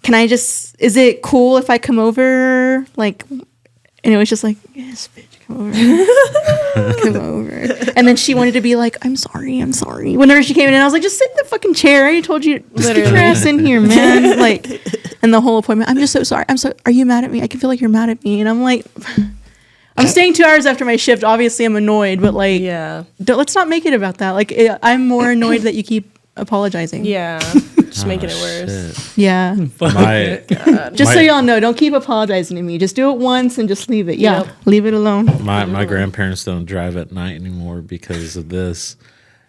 can I just, is it cool if I come over? Like, and it was just like, yes, bitch, come over. Come over. And then she wanted to be like, I'm sorry. Whenever she came in, I was like, just sit in the fucking chair. I already told you, just get your ass in here, man. Like, and the whole appointment, I'm just so sorry. Are you mad at me? I can feel like you're mad at me. And I'm like, I'm staying 2 hours after my shift. Obviously, I'm annoyed, but like, Yeah. let's not make it about that. Like, I'm more annoyed that you keep apologizing. Yeah. Just making it worse. Shit. Yeah. My, Just so My- y'all know, don't keep apologizing to me. Just do it once and just leave it. Yeah. Yep. Leave it alone. my grandparents don't drive at night anymore because of this.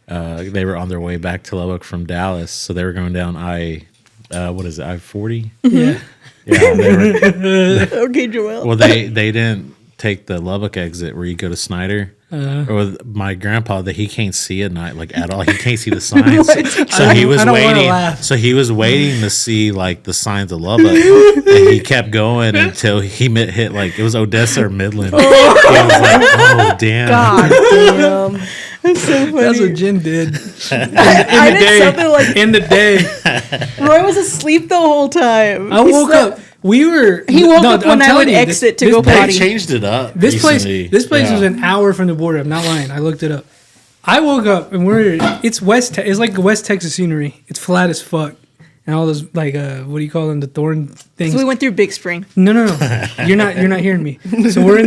They were on their way back to Lubbock from Dallas, so they were going down I-40? Yeah. Yeah, they were, Okay, Joel. well, they didn't take the Lubbock exit where you go to Snyder. Uh-huh. Or my grandpa, that he can't see at night, like at all. He can't see the signs. So he was I don't wanna waiting. laugh. So he was waiting to see like the signs of Lubbock, and he kept going until he hit like it was Odessa or Midland. He was like, "Oh damn!" God damn. That's so funny. That's what Jen did. I did something like In the day. Roy was asleep the whole time. I woke up. We were. He woke no, up when I'm I telling would you, exit to this go place- potty. They changed it up. This recently. place Yeah. was an hour from the border. I'm not lying. I looked it up. I woke up and it's it's like West Texas scenery. It's flat as fuck. And all those like what do you call them? The thorn things. So we went through Big Spring. No. You're not hearing me. So we're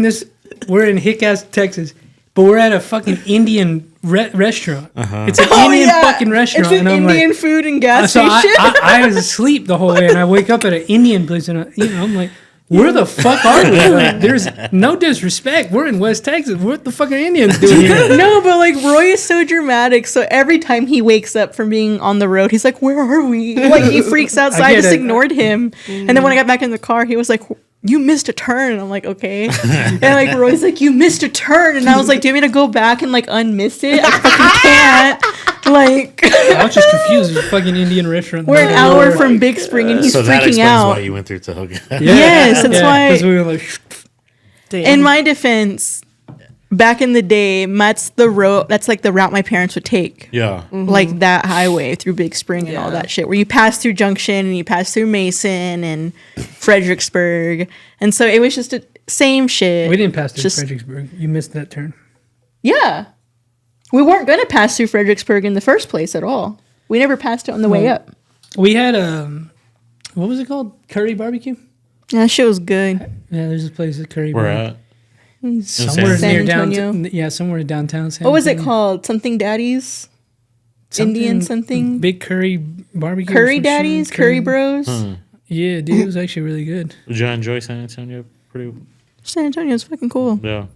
in hick-ass Texas, but we're at a fucking Indian restaurant. It's an Indian fucking restaurant. It's an and I'm Indian like, food and gas so station. I was asleep the whole way, and I wake up at an Indian place, and I'm like, where the fuck are we? Like, there's no disrespect. We're in West Texas. What the fuck are Indians doing here? No, but like Roy is so dramatic. So every time he wakes up from being on the road, he's like, "Where are we?" Like he freaks out. So I get just it. ignored him. And then when I got back in the car, he was like, "You missed a turn." And I'm like, "Okay." And like Roy's like, "You missed a turn." And I was like, "Do you want me to go back and like unmiss it?" I fucking can't. Like I was just confused. There's a fucking Indian restaurant. we're an hour from Big Spring and he's So that freaking explains out. why you went through Toga. Yes, that's why. Because we were like, Damn. In my defense, back in the day, that's the road. That's like the route my parents would take. Yeah. Like that highway through Big Spring and all Yeah. that shit, where you pass through Junction and you pass through Mason and Fredericksburg, and so it was just a same shit. we didn't pass through Just- Fredericksburg. You missed that turn. Yeah, we weren't gonna pass through Fredericksburg in the first place at all. We never passed it on the way up. We had what was it called? Curry Barbecue. Yeah, that shit was good. Yeah, there's a place at Curry. Where Barbecue. at? Somewhere San near Antonio. downtown. Yeah, somewhere downtown. San What was it Antonio. called? Something Daddies? Indian something? Big Curry Barbecue. or Curry some Daddies? shit. Curry Bros? Yeah, dude, it was actually really good. Did you enjoy San Antonio? Pretty. San Antonio's fucking cool. Yeah.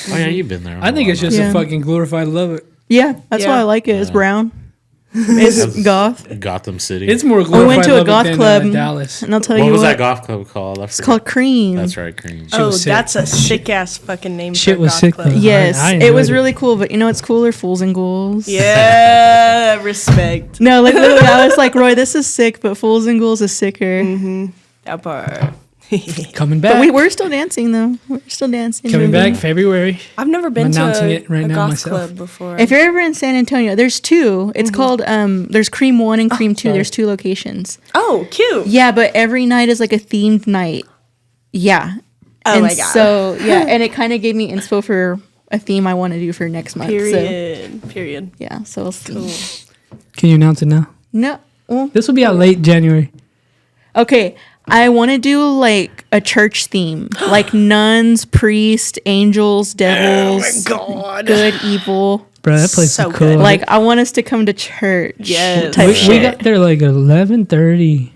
Oh yeah, you've been there. I think it's just Yeah. a fucking glorified Lubbock. Yeah, that's why Yeah. I like it. It's brown. It's goth. Gotham City. It's more We glorified went to a Lubbock goth than, club, Dallas. and I'll tell what you was what. that golf club called? It's called Cream. That's right, Cream. Oh, was sick. that's a sick ass fucking name. Shit for a was goth sick, club. though. Yes, I it was enjoyed it. really cool, but you know what's cooler? Fools and Ghouls. Yeah, respect. No, like literally, I was like, Roy, this is sick, but Fools and Ghouls is sicker. That part. Coming back. But we're still dancing though. We're still dancing. Coming moving. back February. I've never been I'm to announcing a, it right a now goth myself. club before. If you're ever in San Antonio, there's two. It's called there's Cream 1 and Cream 2. sorry. There's two locations. oh, cute. Yeah, but every night is like a themed night. Yeah. Oh and my God. So yeah, and it kind of gave me inspo for a theme I want to do for next month. So Period. yeah, so we'll see. Can you announce it now? No. Well, This will be out late January. okay. I want to do like a church theme, like nuns, priests, angels, devils, God. good, evil. Bro, that place So is cool. good. Like I want us to come to church. Yes. type we shit. got there like 11:30.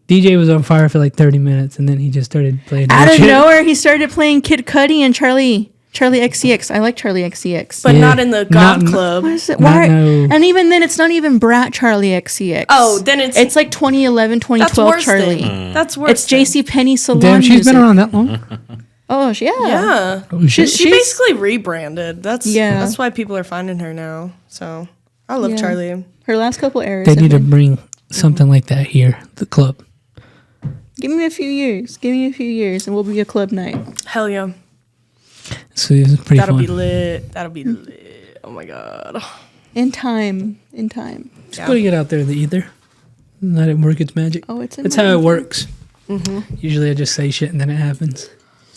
DJ was on fire for like 30 minutes, and then he just started playing. Out that of shit. nowhere, he started playing Kid Cudi and Charlie XCX. I like Charlie XCX. But Yeah. not in the Not goth in- club. What is it? Not Why? no. And even then, it's not even Brat Charlie XCX. Oh, then it's like 2011, that's 2012 worse. Charlie. That's worse. It's JC Penney Salon. Damn, she's music. been around that long. Oh, yeah. Yeah. Oh, shit. She basically rebranded. That's Yeah. That's why people are finding her now. So I love Yeah. Charlie. Her last couple eras. They have need to been- bring something like that here, the club. Give me a few years. Give me a few years, and we'll be a club night. Hell yeah. So it's pretty That'll fun. be lit. That'll be lit. Oh my god. In time. In time. Just putting it out there in the ether. Let it work its magic. Oh, it's in That's my how it ether. works. Usually I just say shit and then it happens.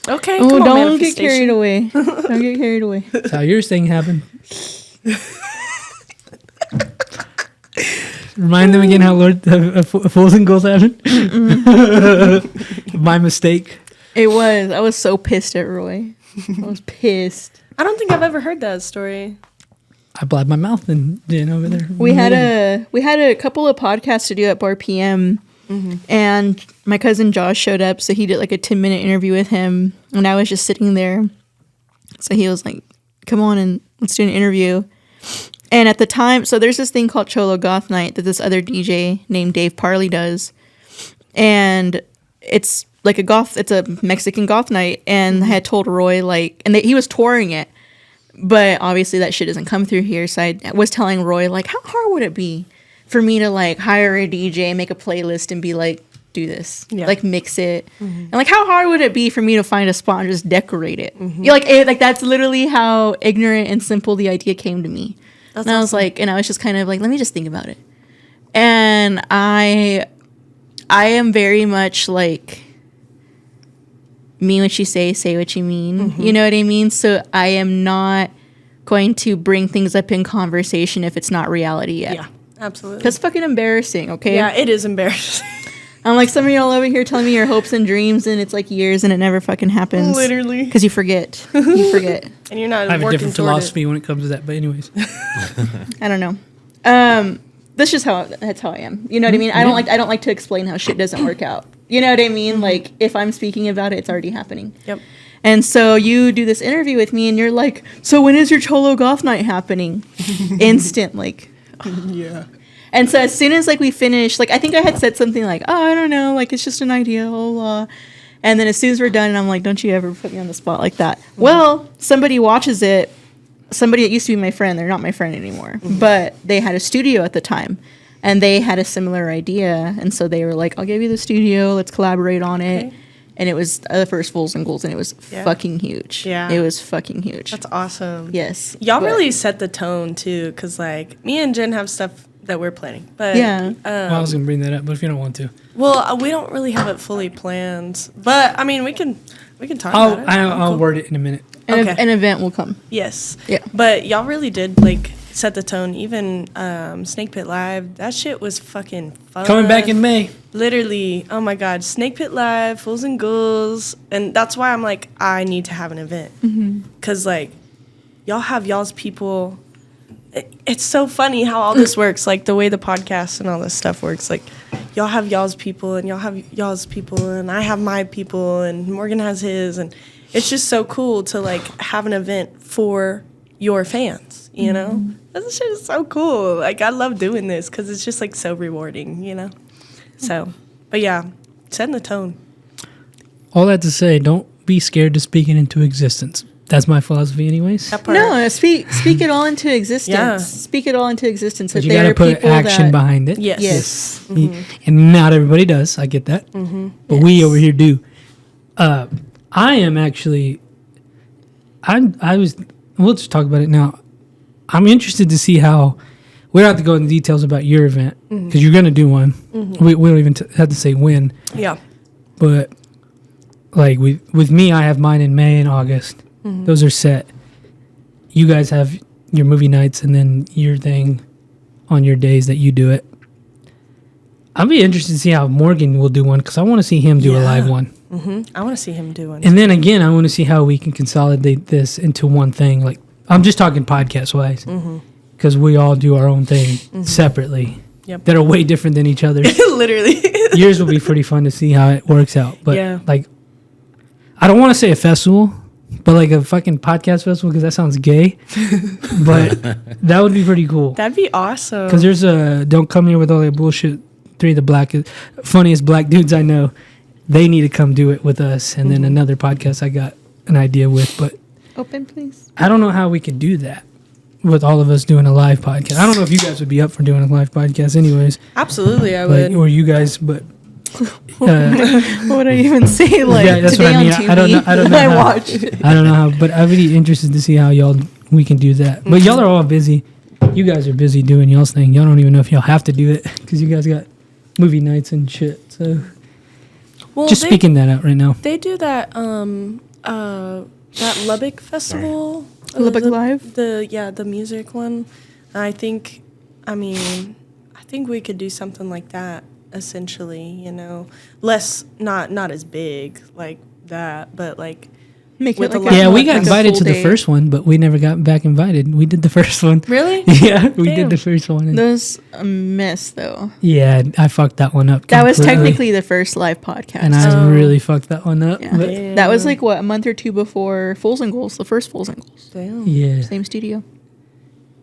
Okay. Oh, come on, don't get carried manifestation. away. Don't get carried away. That's how yours thing happened. Remind them again how Lord Fools and Ghouls happened. My mistake. It was. I was so pissed at Roy. I was pissed. I don't think I've ever heard that story. I blabbed my mouth and did over there. We had a couple of podcasts to do at Bar PM, and my cousin Josh showed up, so he did like a 10-minute interview with him, and I was just sitting there. So he was like, "Come on and let's do an interview." And at the time, so there's this thing called Cholo Goth Night that this other DJ named Dave Parley does, and it's like it's a Mexican goth night, and I had told Roy he was touring it. But obviously that shit doesn't come through here. So I was telling Roy, like, how hard would it be for me to, like, hire a DJ, make a playlist, and be like, do this. Yeah. Like, mix it. And, like, how hard would it be for me to find a spot and just decorate it? You're like, that's literally how ignorant and simple the idea came to me. That's and I was awesome. like, and I was just kind of like, let me just think about it. And I am very much like, mean what you say what you mean. You know what I mean? So I am not going to bring things up in conversation if it's not reality yet. Yeah, absolutely. That's fucking embarrassing, okay? Yeah, it is embarrassing. I'm like, some of y'all over here telling me your hopes and dreams, and it's like years and it never fucking happens. Literally. Because you forget. You forget. And you're not I have a working different toward philosophy when it comes to that. But anyways, I don't know. That's just that's how I am. You know what I mean? I don't like to explain how shit doesn't work out. You know what I mean? Like, if I'm speaking about it, it's already happening. Yep. And so you do this interview with me, and you're like, so when is your Cholo Goth Night happening? Instant, like. Yeah. And so as soon as, like, we finished, like, I think I had said something like, oh, I don't know, like, it's just an idea, blah, blah. And then as soon as we're done, I'm like, don't you ever put me on the spot like that. Well, somebody watches it. Somebody that used to be my friend, they're not my friend anymore, but they had a studio at the time. And they had a similar idea, and so they were like, I'll give you the studio, let's collaborate on it. Okay. And it was the first Fools and Ghouls, and it was fucking huge. Yeah. It was fucking huge. That's awesome. Yes. Y'all But- really set the tone, too, because, like, me and Jen have stuff that we're planning. But Yeah. well, I was gonna bring that up, but if you don't want to, well, we don't really have it fully planned. But, I mean, we can talk about it. I'll Cool. word it in a minute. Okay. An event will come. Yes. Yeah. But y'all really did, like, set the tone. Even Snake Pit Live, that shit was fucking fun. Coming back in May. Literally, oh my God, Snake Pit Live, Fools and Ghouls. And that's why I'm like, I need to have an event. Because, like, y'all have y'all's people. It's so funny how all this works, like the way the podcast and all this stuff works. Like, y'all have y'all's people, and y'all have y'all's people, and I have my people, and Morgan has his. And it's just so cool to, like, have an event for your fans, you know? This shit is so cool. Like, I love doing this because it's just, like, so rewarding, you know? So, but yeah, setting the tone. All that to say, don't be scared to speak it into existence. That's my philosophy, anyways. That part. No, speak it all into existence. Yeah. Speak it all into existence. But If you there got to are put people action that, behind it. Yes. Yes. And not everybody does. I get that. But we over here do. I am actually. We'll just talk about it now. I'm interested to see how. We don't have to go into details about your event because you're going to do one. We don't even have to say when. Yeah. But like with me, I have mine in May and August. Those are set. You guys have your movie nights and then your thing on your days that you do it. I'll be interested to see how Morgan will do one because I want to see him do a live one. I want to see him do one. And then again, I want to see how we can consolidate this into one thing. Like I'm just talking podcast wise because we all do our own thing separately Yep. that are way different than each other's. Literally. Yours will be pretty fun to see how it works out. But Yeah. like, I don't want to say a festival, but like a fucking podcast festival because that sounds gay. But that would be pretty cool. That'd be awesome. Because there's a don't come here with all that bullshit. 3 of the funniest black dudes I know. They need to come do it with us. And then another podcast I got an idea with. But Open, please. I don't know how we could do that with all of us doing a live podcast. I don't know if you guys would be up for doing a live podcast anyways. Absolutely, I But, would. or you guys, but... What would I even say? Like Yeah, that's today what I mean. on TV, I don't know I how- watched it. I don't know how, but I'd be interested to see how we can do that. But y'all are all busy. You guys are busy doing y'all's thing. Y'all don't even know if y'all have to do it because you guys got movie nights and shit. So Well, just speaking that out right now. They do that that Lubbock festival. Lubbock the, Live? The music one. I think we could do something like that essentially, you know. Less not as big like that, but like Make With it a like live Yeah, we Like got a invited full to the day. first one, but we never got back invited. We did the first one. Really? Yeah, we Damn. did the first one. And That was a mess, though. yeah, I fucked that one up. That was completely. technically the first live podcast. And I Oh. really fucked that one up. Yeah. But That was like what, a month or two before Fools and Goals, the first Fools and Goals. Damn. yeah. Same studio.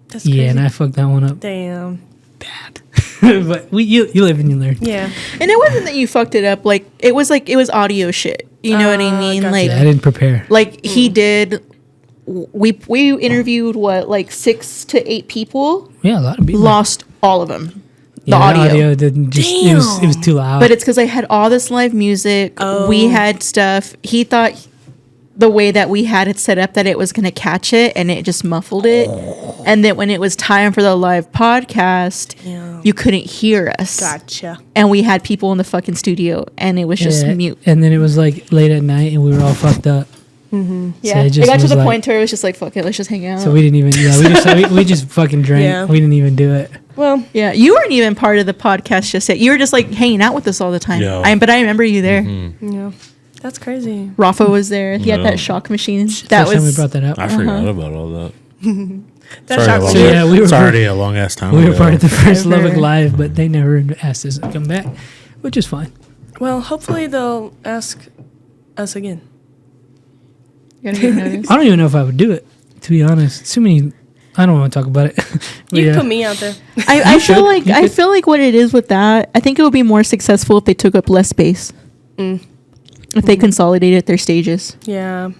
That's crazy. Yeah, and I fucked that one up Damn. bad. But you live and you learn. Yeah. And it wasn't that you fucked it up. Like it was audio shit. You know what I mean? Gotcha. Like Yeah, I didn't prepare. he did. We interviewed what 6 to 8 people. Yeah, a lot of people. Lost all of them. The Yeah, audio. didn't just. It was too loud. But it's because I had all this live music. Oh. We had stuff. He thought the way that we had it set up that it was going to catch it, and it just muffled it. And then when it was time for the live podcast, Damn. you couldn't hear us. Gotcha. And we had people in the fucking studio, and it was just Yeah, mute. And then it was like late at night, and we were all fucked up. Yeah, it it just got to was the like- point where it was just like, fuck it, let's just hang out. So we didn't even. Yeah, we just fucking drank. Yeah. We didn't even do it. Well, yeah, you weren't even part of the podcast just yet. You were just like hanging out with us all the time. Yeah. But I remember you there. yeah. That's crazy. Rafa was there. He had Yeah. that shock machine. That First time we was brought that up. I forgot about all that. That Sorry, shocks long- me. So, yeah, we were it's part- already a long ass time. We were ago. part of the first Ever. Lubbock Live, but they never asked us to come back, which is fine. Well, hopefully they'll ask us again. You gotta get noticed. I don't even know if I would do it, to be honest. Too many. I don't want to talk about it. But You yeah. put me out there. I should. feel like You I could. feel like what it is with that. I think it would be more successful if they took up less space. Mm. If they consolidated their stages, Yeah.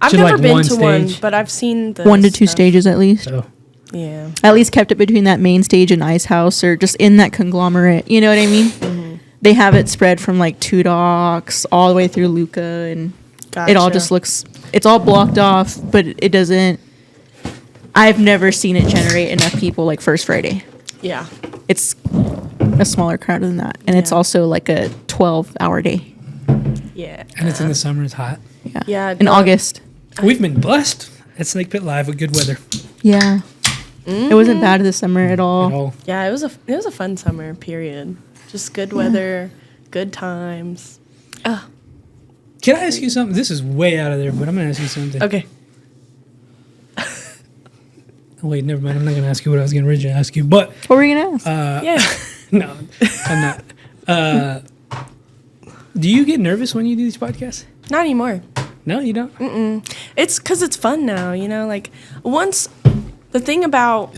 I've Should, never like, been one to one, stage. but I've seen the 1 to 2 stuff. stages at least. So Yeah. At least kept it between that main stage and Ice House, or just in that conglomerate. You know what I mean? Mm-hmm. They have it spread from like Two Docks all the way through Luca, and it all Gotcha. just looks. It's all blocked off, but it doesn't. I've never seen it generate enough people like First Friday. Yeah. It's a smaller crowd than that, and it's Yeah. also like a 12-hour day. Yeah. and it's in the summer. It's hot. Yeah, Yeah, in the- August. We've been blessed at Snake Pit Live with good weather. Yeah, it wasn't bad this summer at At all. all. Yeah, it was a fun summer period. Just good weather, good times. Can I ask you something? This is way out of there, but I'm gonna ask you something. Okay. Oh, wait, never mind. I'm not gonna ask you what I was gonna originally ask you, but What were you gonna ask? Yeah. no, I'm not. Do you get nervous when you do these podcasts? Not anymore. No, you don't. It's because it's fun now, you know. Like once the thing about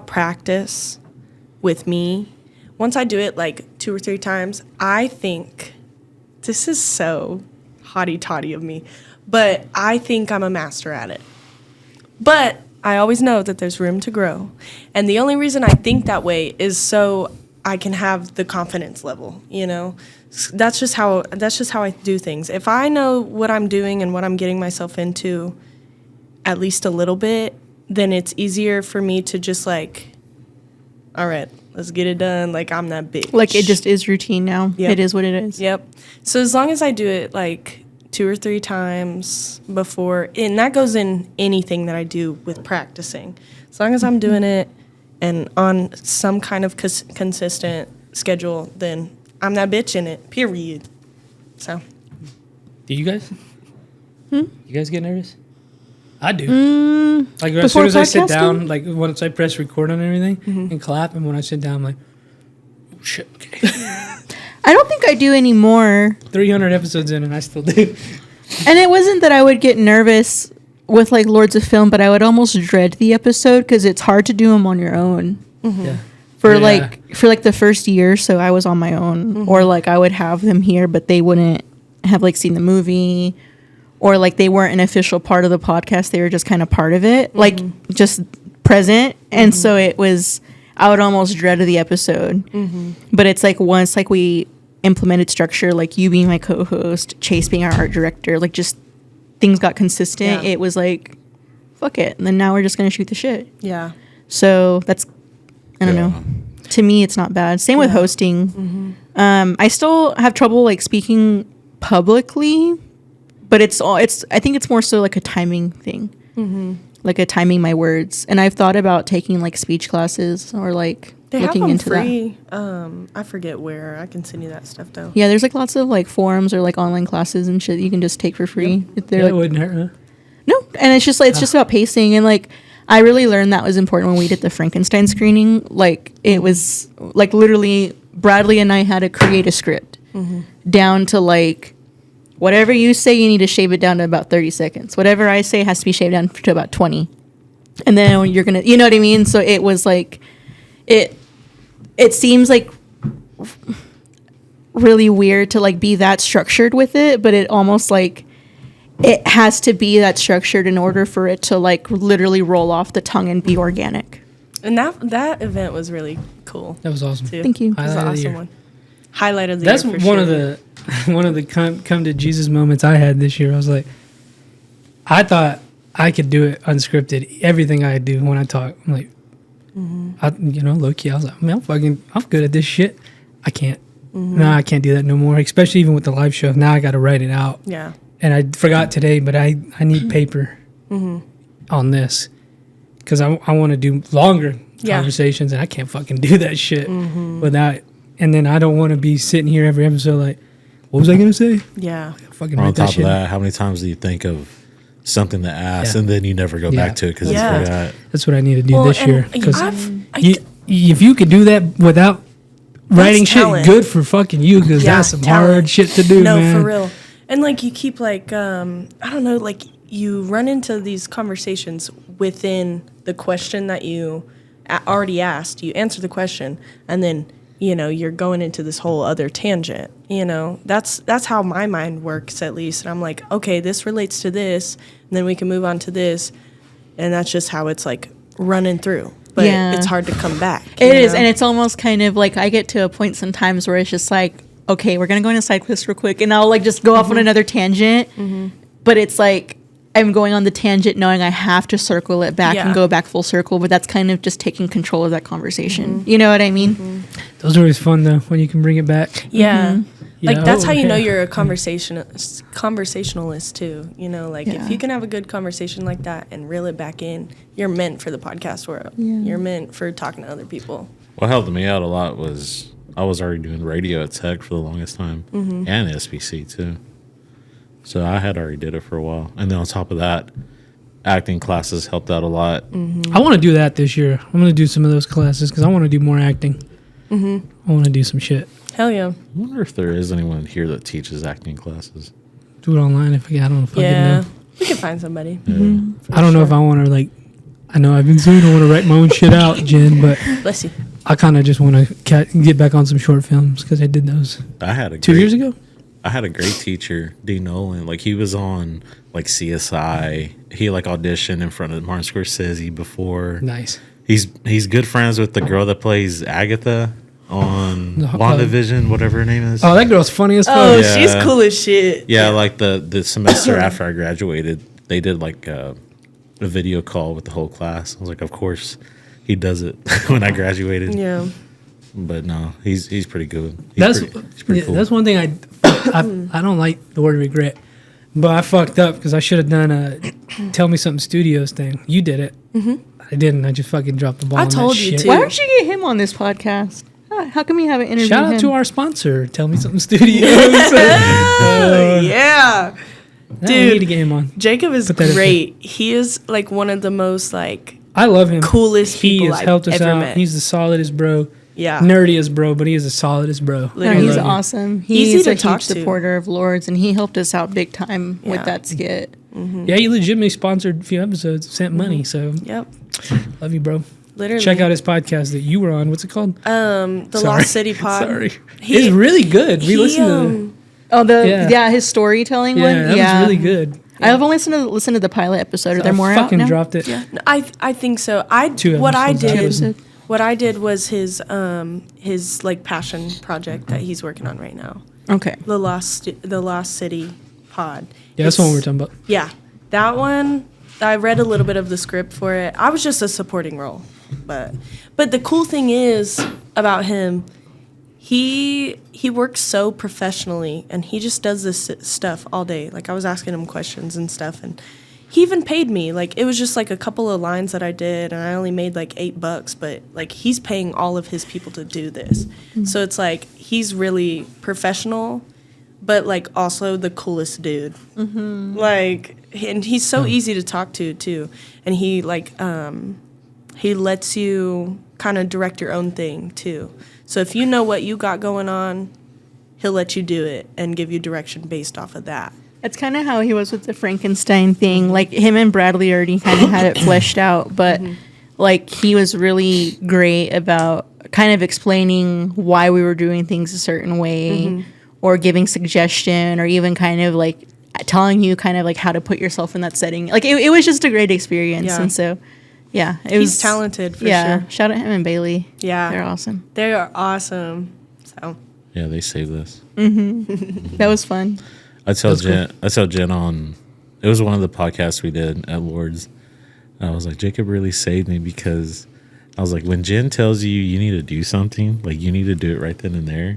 practice with me, once I do it like 2 or 3 times, I think this is so hotty toddy of me, but I think I'm a master at it. But I always know that there's room to grow, and the only reason I think that way is so I can have the confidence level, you know. That's just how I do things. If I know what I'm doing and what I'm getting myself into at least a little bit, then it's easier for me to just like, all right, let's get it done. Like I'm that bitch. Like it just is routine now. Yep. It is what it is. Yep. So as long as I do it like 2 or 3 times before, and that goes in anything that I do with practicing. As long as I'm doing it and on some kind of consistent schedule, then I'm that bitch in it, period. So, Do you guys? You guys get nervous? I do. Like as Before soon as I sit podcasting? down, like once I press record on everything and clap, and when I sit down, I'm like, oh shit, okay. I don't think I do anymore. 300 episodes in, and I still do. And it wasn't that I would get nervous with like Lords of Film, but I would almost dread the episode because it's hard to do them on your own. Yeah. For Yeah. like the first year, so I was on my own, or like I would have them here, but they wouldn't have like seen the movie, or like they weren't an official part of the podcast. They were just kind of part of it, like just present. And so it was, I would almost dread the episode. But it's like once like we implemented structure, like you being my co-host, Chase being our art director, like just things got consistent. Yeah. It was like, fuck it. And then now we're just gonna shoot the shit. yeah. So that's, I don't Yeah. know. To me, it's not bad. Same with Yeah. hosting. I still have trouble like speaking publicly, but I think it's more so like a timing thing. like a timing my words. And I've thought about taking like speech classes or like They have looking them into that. free. I forget where. I can send you that stuff though. Yeah, there's like lots of like forums or like online classes and shit that you can just take for free. They're Yeah, like, it wouldn't hurt, huh? no, and it's just like it's just about pacing and like I really learned that was important when we did the Frankenstein screening. Like it was like literally Bradley and I had to create a script down to like whatever you say you need to shave it down to about 30 seconds. Whatever I say has to be shaved down to about 20. And then you're going to you know what I mean? So it was like it seems like really weird to like be that structured with it, but it almost like it has to be that structured in order for it to like literally roll off the tongue and be organic. And that event was really cool. That was awesome. Too. Thank you. It was an Highlight of the awesome year. one. Highlight of the That's year. For one sure. of the one of the come to Jesus moments I had this year. I was like, I thought I could do it unscripted. Everything I do when I talk, I'm like, low key. I was like, man, I'm good at this shit. I can't. No, I can't do that no more. Especially even with the live show. Now I got to write it out. Yeah. And I forgot today, but I need paper on this because I want to do longer Yeah. conversations, and I can't fucking do that shit without. And then I don't want to be sitting here every episode like, what was I gonna say? Yeah. Fucking On write that top of shit. that, how many times do you think of something to ask Yeah. and then you never go Yeah. back to it because Yeah. you forgot? That's what I need to do Well, this and year. Because I- if you could do that without writing shit, talent. good for fucking you. Because Yeah, that's some talent. hard shit to do, No, man. for real. And like you keep like I don't know, like you run into these conversations within the question that you already asked. You answer the question, and then you're going into this whole other tangent. That's how my mind works at least. And I'm like, okay, this relates to this, and then we can move on to this, and that's just how it's like running through. But Yeah. it's hard to come back. It is, and it's almost kind of like I get to a point sometimes where it's just like, okay, we're gonna go into side quests real quick, and I'll like just go off on another tangent. But it's like I'm going on the tangent knowing I have to circle it back Yeah. and go back full circle. But that's kind of just taking control of that conversation. You know what I mean? Those are always fun though when you can bring it back. Yeah. Like Yeah. that's how you know Yeah. you're a conversationalist too. Like Yeah. if you can have a good conversation like that and reel it back in, you're meant for the podcast world. Yeah. You're meant for talking to other people. What helped me out a lot was I was already doing radio at Tech for the longest time and SBC too. So I had already did it for a while. And then on top of that, acting classes helped out a lot. I want to do that this year. I'm going to do some of those classes because I want to do more acting. I want to do some shit. Hell yeah. I wonder if there is anyone here that teaches acting classes. Do it online if I don't fucking Yeah. know. We can find somebody. I don't know if I want to like. I know I've been saying I want to write my own shit out, Jen, but Bless you. I kind of just want to get back on some short films because I did those I had a 2 years ago. I had a great teacher, D. Nolan. Like he was on like CSI. He like auditioned in front of Martin Scorsese before. Nice. He's good friends with the girl that plays Agatha on No, WandaVision, whatever her name is. Oh, that girl's funny as fuck. Oh, Yeah. she's cool as shit. Yeah, like the semester after I graduated, they did like a video call with the whole class. I was like, of course, he does it when I graduated. Yeah. But no, he's pretty good. That's he's pretty yeah, cool. that's one thing I don't like the word regret, but I fucked up because I should have done a Tell Me Something Studios thing. You did it. I didn't. I just fucking dropped the ball. I on that told you shit. to. Why don't you get him on this podcast? How come you haven't interviewed Shout out him? to our sponsor, Tell Me Something Studios. Yeah. We Dude. need to get him on. Jacob is Put that in great. He is like one of the most like I love him. coolest He people has I've helped us ever out. met. He's the solidest bro. Yeah. Nerdiest bro, but he is the solidest bro. No, Literally. he's love you. awesome. Easy He's to a talk huge to. supporter of Lords, and he helped us out big time Yeah. with that skit. Yeah, he legitimately sponsored a few episodes, sent money. So Yep. love you, bro. Literally. Check out his podcast that you were on. What's it called? the Sorry. Lost City Pod. Sorry. He- It's really good. We he, listened to Oh, Yeah. his storytelling Yeah, one. that was really good. I've only listened to the pilot episode. Are there I more out fucking now? dropped it. No, I think so. Two What I episodes out. did what I did was his like passion project that he's working on right now. Okay. The Lost City Pod. Yeah, that's the one we're It's- talking about. Yeah, that one. I read a little bit of the script for it. I was just a supporting role, but the cool thing is about him, he works so professionally, and he just does this stuff all day. Like I was asking him questions and stuff, and he even paid me. Like, it was just like a couple of lines that I did, and I only made like $8, but like he's paying all of his people to do this. So it's like he's really professional, but like also the coolest dude. Like, and he's so easy to talk to too. And he like he lets you kind of direct your own thing too. So if you know what you got going on, he'll let you do it and give you direction based off of that. That's kind of how he was with the Frankenstein thing. Like, him and Bradley already kind of had it fleshed out, but like, he was really great about kind of explaining why we were doing things a certain way, or giving suggestion, or even kind of like telling you kind of like how to put yourself in that setting. Like, it was just a great experience. Yeah. And so, yeah, He's talented for sure. Shout out him and Bailey. Yeah. They're awesome. They are awesome. So Yeah, they saved us. That was fun. I tell Jen on, it was one of the podcasts we did at Lord's. I was like, Jacob really saved me, because I was like, when Jen tells you you need to do something, like, you need to do it right then and there.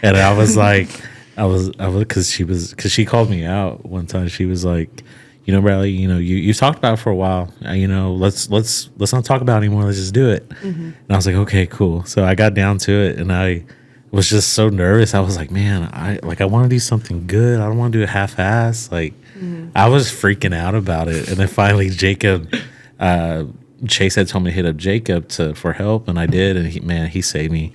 And I was like, because she called me out one time. She was like, you know, Bradley, you know, you talked about it for a while. You know, let's not talk about it anymore. Let's just do it. And I was like, okay, cool. So I got down to it, and I was just so nervous. I was like, man, I want to do something good. I don't want to do it half-ass. Like, I was freaking out about it. And then finally, Jacob, Chase had told me to hit up Jacob for help, and I did. And he saved me.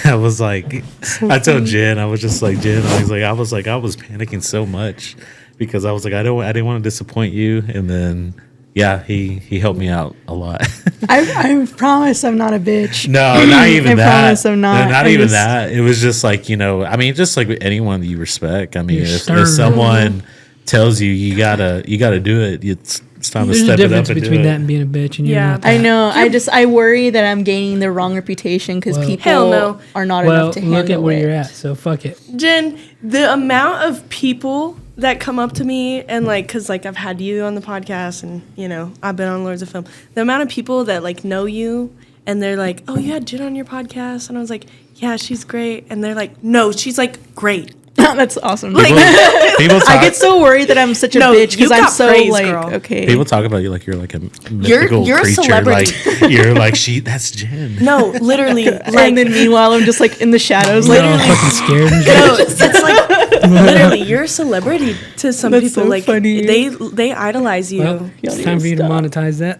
I was like, I told Jen, I was just like, Jen, I was panicking so much, because I was like, I didn't want to disappoint you. And then, yeah, he helped me out a lot. I promise I'm not a bitch. No, not even that. I promise I'm not. No, not even that. It was just like, you know, I mean, just like with anyone that you respect. I mean, if someone tells you you gotta do it, it's time to There's step a it up difference and between do that it. and being a bitch. And you're Yeah. not I that. know. I worry that I'm gaining the wrong reputation because Well- people Hell no. are not Well, enough to handle look at where it. you're at. So fuck it. Jen, the amount of people that come up to me and like, cause like I've had you on the podcast, and you know I've been on Lords of Film. The amount of people that like know you and they're like, "Oh, you had Jen on your podcast," and I was like, "Yeah, she's great," and they're like, "No, she's like great." That's awesome. People talk, I get so worried that I'm such a No, bitch you because I'm got so praise, like girl. okay. people talk about you like you're like a mythical you're a creature. celebrity. Like, you're like, that's Jen. No, literally, like and then meanwidle I'm just like in the shadows. You're Like, all fucking scared. And shit. no, it's like literally you're a celebrity to some That's people. so like funny. they idolize you. Well, it's time for you to monetize that.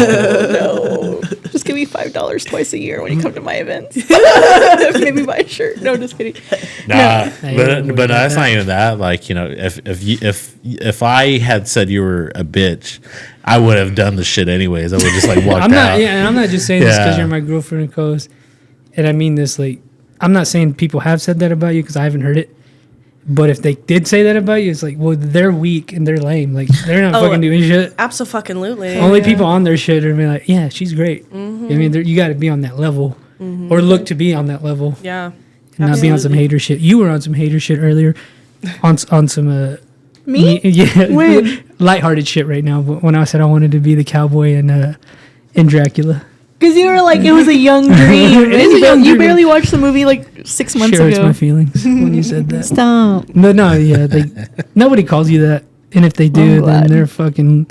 no, just give me $5 twice a year when you come to my events. Maybe buy a shirt. No, just kidding. Nah, No. but that's not even that. Like, you know, if I had said you were a bitch, I would have done the shit anyways. I would just like walked I'm not. out. Yeah, and I'm not just saying this because Yeah. you're my girlfriend and co-host, and I mean this. Like, I'm not saying people have said that about you because I haven't heard it. But if they did say that about you, it's like, well, they're weak and they're lame. Like, they're not Oh, fucking doing shit. Absolutely. Only people on their shit are being like, yeah, she's great. I mean, you got to be on that level, or look to be on that level, Yeah. and not be on some hater shit. You were on some hater shit earlier, on some Me? yeah, When? lighthearted shit right now. But when I said I wanted to be the cowboy in Dracula, Because you were like, it was a young dream. It is a young You dream. barely watched the movie like 6 months sure, it's ago. my feelings when you said that. Stop. But no, yeah, nobody calls you that, and if they do, I'm then glad. they're fucking.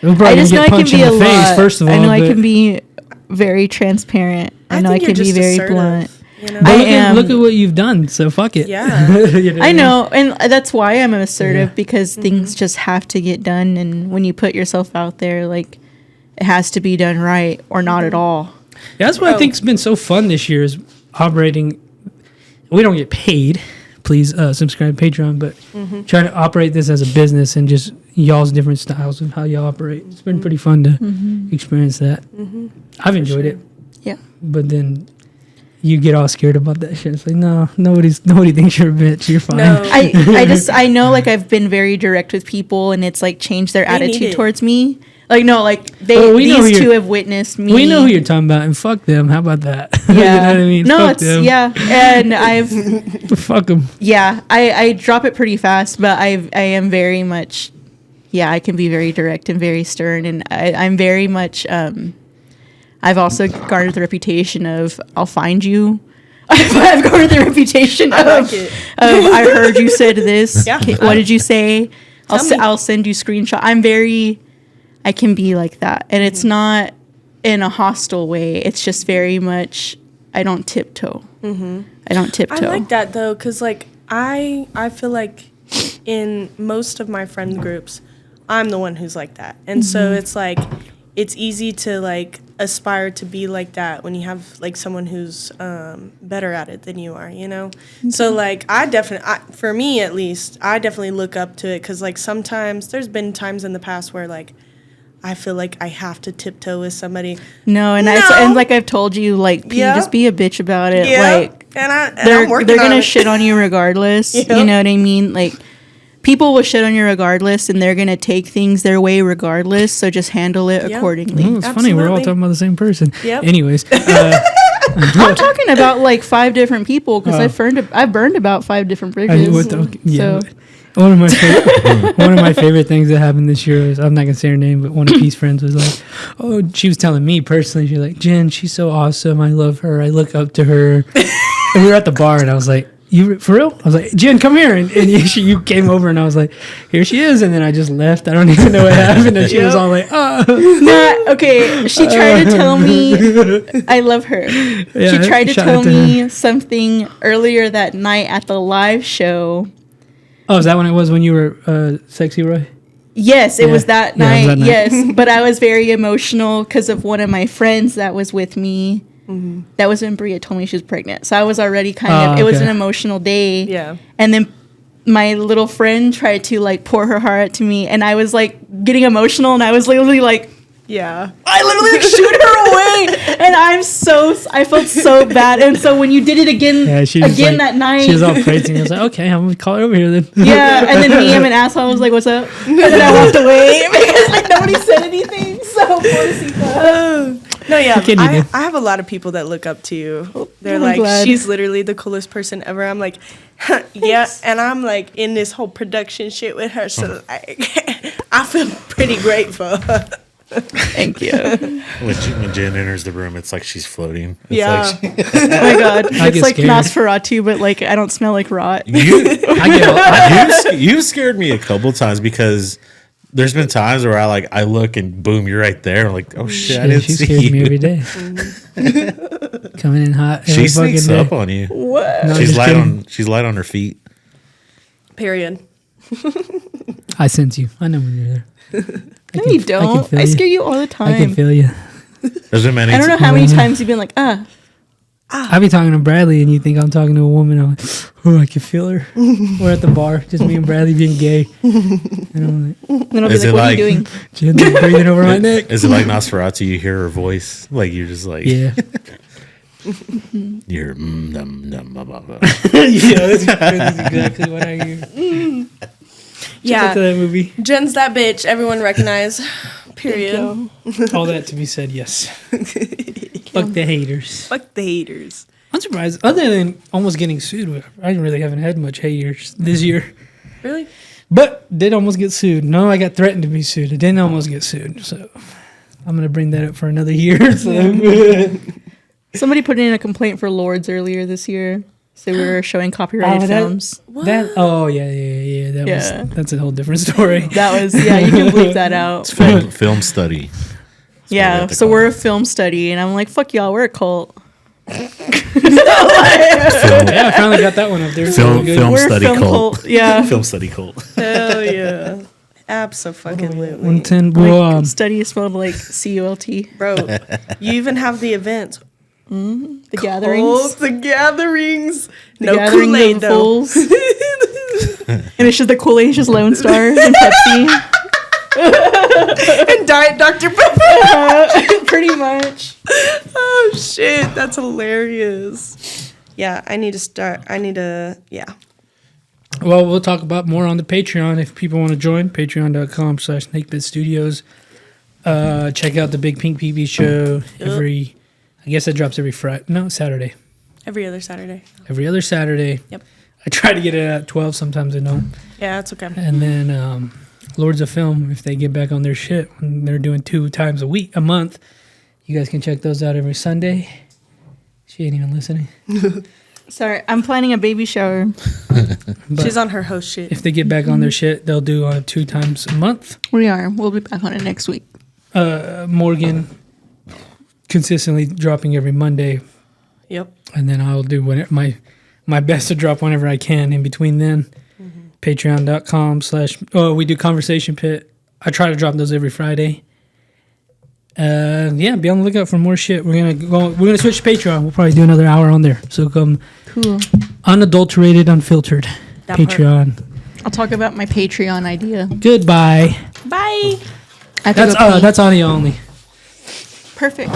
They'll I probably just know get I can punched be in a the face lot. first of all. I know I but- can be very transparent. I know I think can you're be just very assertive, blunt. You know? But I look, am- look at what you've done. So fuck it. Yeah. You I know, and that's why I'm assertive Yeah. because things just have to get done, and when you put yourself out there, like it has to be done right or not at all. Yeah, that's what I think's been so fun this year is operating. We don't get paid. Please subscribe to Patreon, but trying to operate this as a business and just y'all's different styles of how y'all operate. It's been pretty fun to experience that. I've enjoyed it, Yeah. but then you get all scared about that shit. It's like, no, nobody thinks you're a bitch. You're fine. No. I know like I've been very direct with people and it's like changed their They need attitude it. towards me. Like no, like we know who these two you're- have witnessed me. We know who you're talking about, and fuck them. How about that? Yeah. You know what I mean? No, fuck it's them. yeah. And I've Fuck them. yeah, I drop it pretty fast, but I am very much yeah, I can be very direct and very stern and I'm very much I've also garnered the reputation of I'll find you. I've garnered the reputation I of like it. I heard you said this. Yeah. What did you say? I'll send you screenshot. I can be like that, and it's not in a hostile way. It's just very much I don't tiptoe. I don't tiptoe. I like that though, because like I feel like in most of my friend groups, I'm the one who's like that, and so it's like it's easy to like aspire to be like that when you have like someone who's better at it than you are, you know. So like for me at least, I definitely look up to it, because like sometimes there's been times in the past where like I feel like I have to tiptoe with somebody. No, and like I've told you, like, P, just be a bitch about it. Yeah. Like, I'm working they're on gonna it. shit on you regardless. Yep. You know what I mean? Like, people will shit on you regardless, and they're gonna take things their way regardless. So just handle it accordingly. Oh, it's funny. We're all Absolutely. talking about the same person. Yep. Anyways, I'm talking about like 5 different people, because I've burned about 5 different bridges. yeah. So One of my favorite things that happened this year is, I'm not gonna say her name, but one of P's friends was like, "Oh, she was telling me personally, she's like, Jen, she's so awesome. I love her. I look up to her." And we were at the bar, and I was like, "You for real?" I was like, "Jen, come here." And you came over, and I was like, "Here she is." And then I just left. I don't even know what happened. And she was all like, "Oh." okay, she tried to tell me I love her. Yeah, She tried to shout tell out to me something earlier that night at the live show. Oh, is that when it was when you were Sexy Roy? Yes, it was that Yeah, it night. was that night. Yes, but I was very emotional because of one of my friends that was with me. That was when Bria told me she was pregnant. So I was already kind of, it was okay. an emotional day. Yeah. And then my little friend tried to like pour her heart out to me, and I was like getting emotional, and I was literally like, Yeah. I literally like shoot her away, and I felt so bad. And so when you did it again, like, that night, she was all praising. I was like, "Okay, I'm gonna call her over here then." yeah. And then me, I'm an asshole. I was like, "What's up?" And then I walked away because like nobody said anything. So pobrecita. No, yeah. What can you do? I have a lot of people that look up to you. They're I'm like, glad. she's literally the coolest person ever. I'm like, yeah. And I'm like in this whole production shit with her. So like, I feel pretty grateful. Thank you. When Jen enters the room, it's like she's floating. It's Yeah. like Oh my god, I it's get like scared. Nosferatu, but like I don't smell like rot. you've scared me a couple times, because there's been times where I look and boom, you're right there. I'm like, oh shit, I didn't She see scares you. me every day. Coming in hot. She every sneaks fucking up day. on you. What? No, She's just light kidding. she's light on her feet. Period. I sense you. I know when you're there. No, you don't. feel I you. scare you all the I can time. feel you. There's been many. I don't know how many times you've been like, I be talking to Bradley, and you think I'm talking to a woman. I'm like, oh, I can feel her. We're at the bar, just me and Bradley being gay. And I'm like, then I'll be Is like, it what are you like- doing? Jen's like breathing over my neck. Is it like Nosferatu? You hear her voice, like you're just like, Yeah. you're blah, blah, blah. Yeah, that's exactly what I hear. Back to Yeah. that movie. Jen's that bitch. Everyone recognize. Period. All that to be said, yes. Fuck the haters. Fuck the haters. I'm surprised. Other than almost getting sued, I really haven't had much haters this year. Really? But did almost get sued. No, I got threatened to be sued. I didn't almost get sued. So I'm going to bring that up for another year. So. Somebody put in a complaint for Lords earlier this year. So we were showing copyrighted films. Yeah. That's a whole different story. That was, yeah, you can bleep that out. Film study. we Yeah, have to so call we're it. a film study, and I'm like, fuck y'all, we're a cult. Yeah, I finally got that one up there. Film We're a study film cult. Yeah. Film study cult. Hell yeah. Abso-fucking-lutely. 110. Like, Well, study is spelled like CULT. Bro, you even have the events. The gatherings. Oh, the gatherings. The No gathering Kool-Aid, of though. fools. And it's just the Kool-Aid is just Lone Star and Pepsi. And Diet Dr. Pepper. Pretty much. Oh, shit. That's hilarious. Yeah, yeah. well, we'll talk about more on the Patreon if people want to join. Patreon.com/SnakeBitStudios. Check out the Big Pink PB show I guess it drops every Friday. No, Saturday. Every other Saturday. Every other Saturday. Yep. I try to get it at 12. Sometimes I don't. Yeah, that's okay. And then Lords of Film, if they get back on their shit, when they're doing 2 times a month, you guys can check those out every Sunday. She ain't even listening. Sorry, I'm planning a baby shower. She's on her host shit. If they get back on their shit, they'll do 2 times a month. We are. We'll be back on it next week. Morgan consistently dropping every Monday, Yep. and then I'll do my best to drop whenever I can in between then. Patreon.com/ we do Conversation Pit. I try to drop those every Friday. Yeah, be on the lookout for more shit. We're gonna switch to Patreon. We'll probably do another hour on there. So come Cool. unadulterated, unfiltered. That part. Patreon. I'll talk about my Patreon idea. Goodbye. Bye. I have to go pee. That's audio only. Perfect.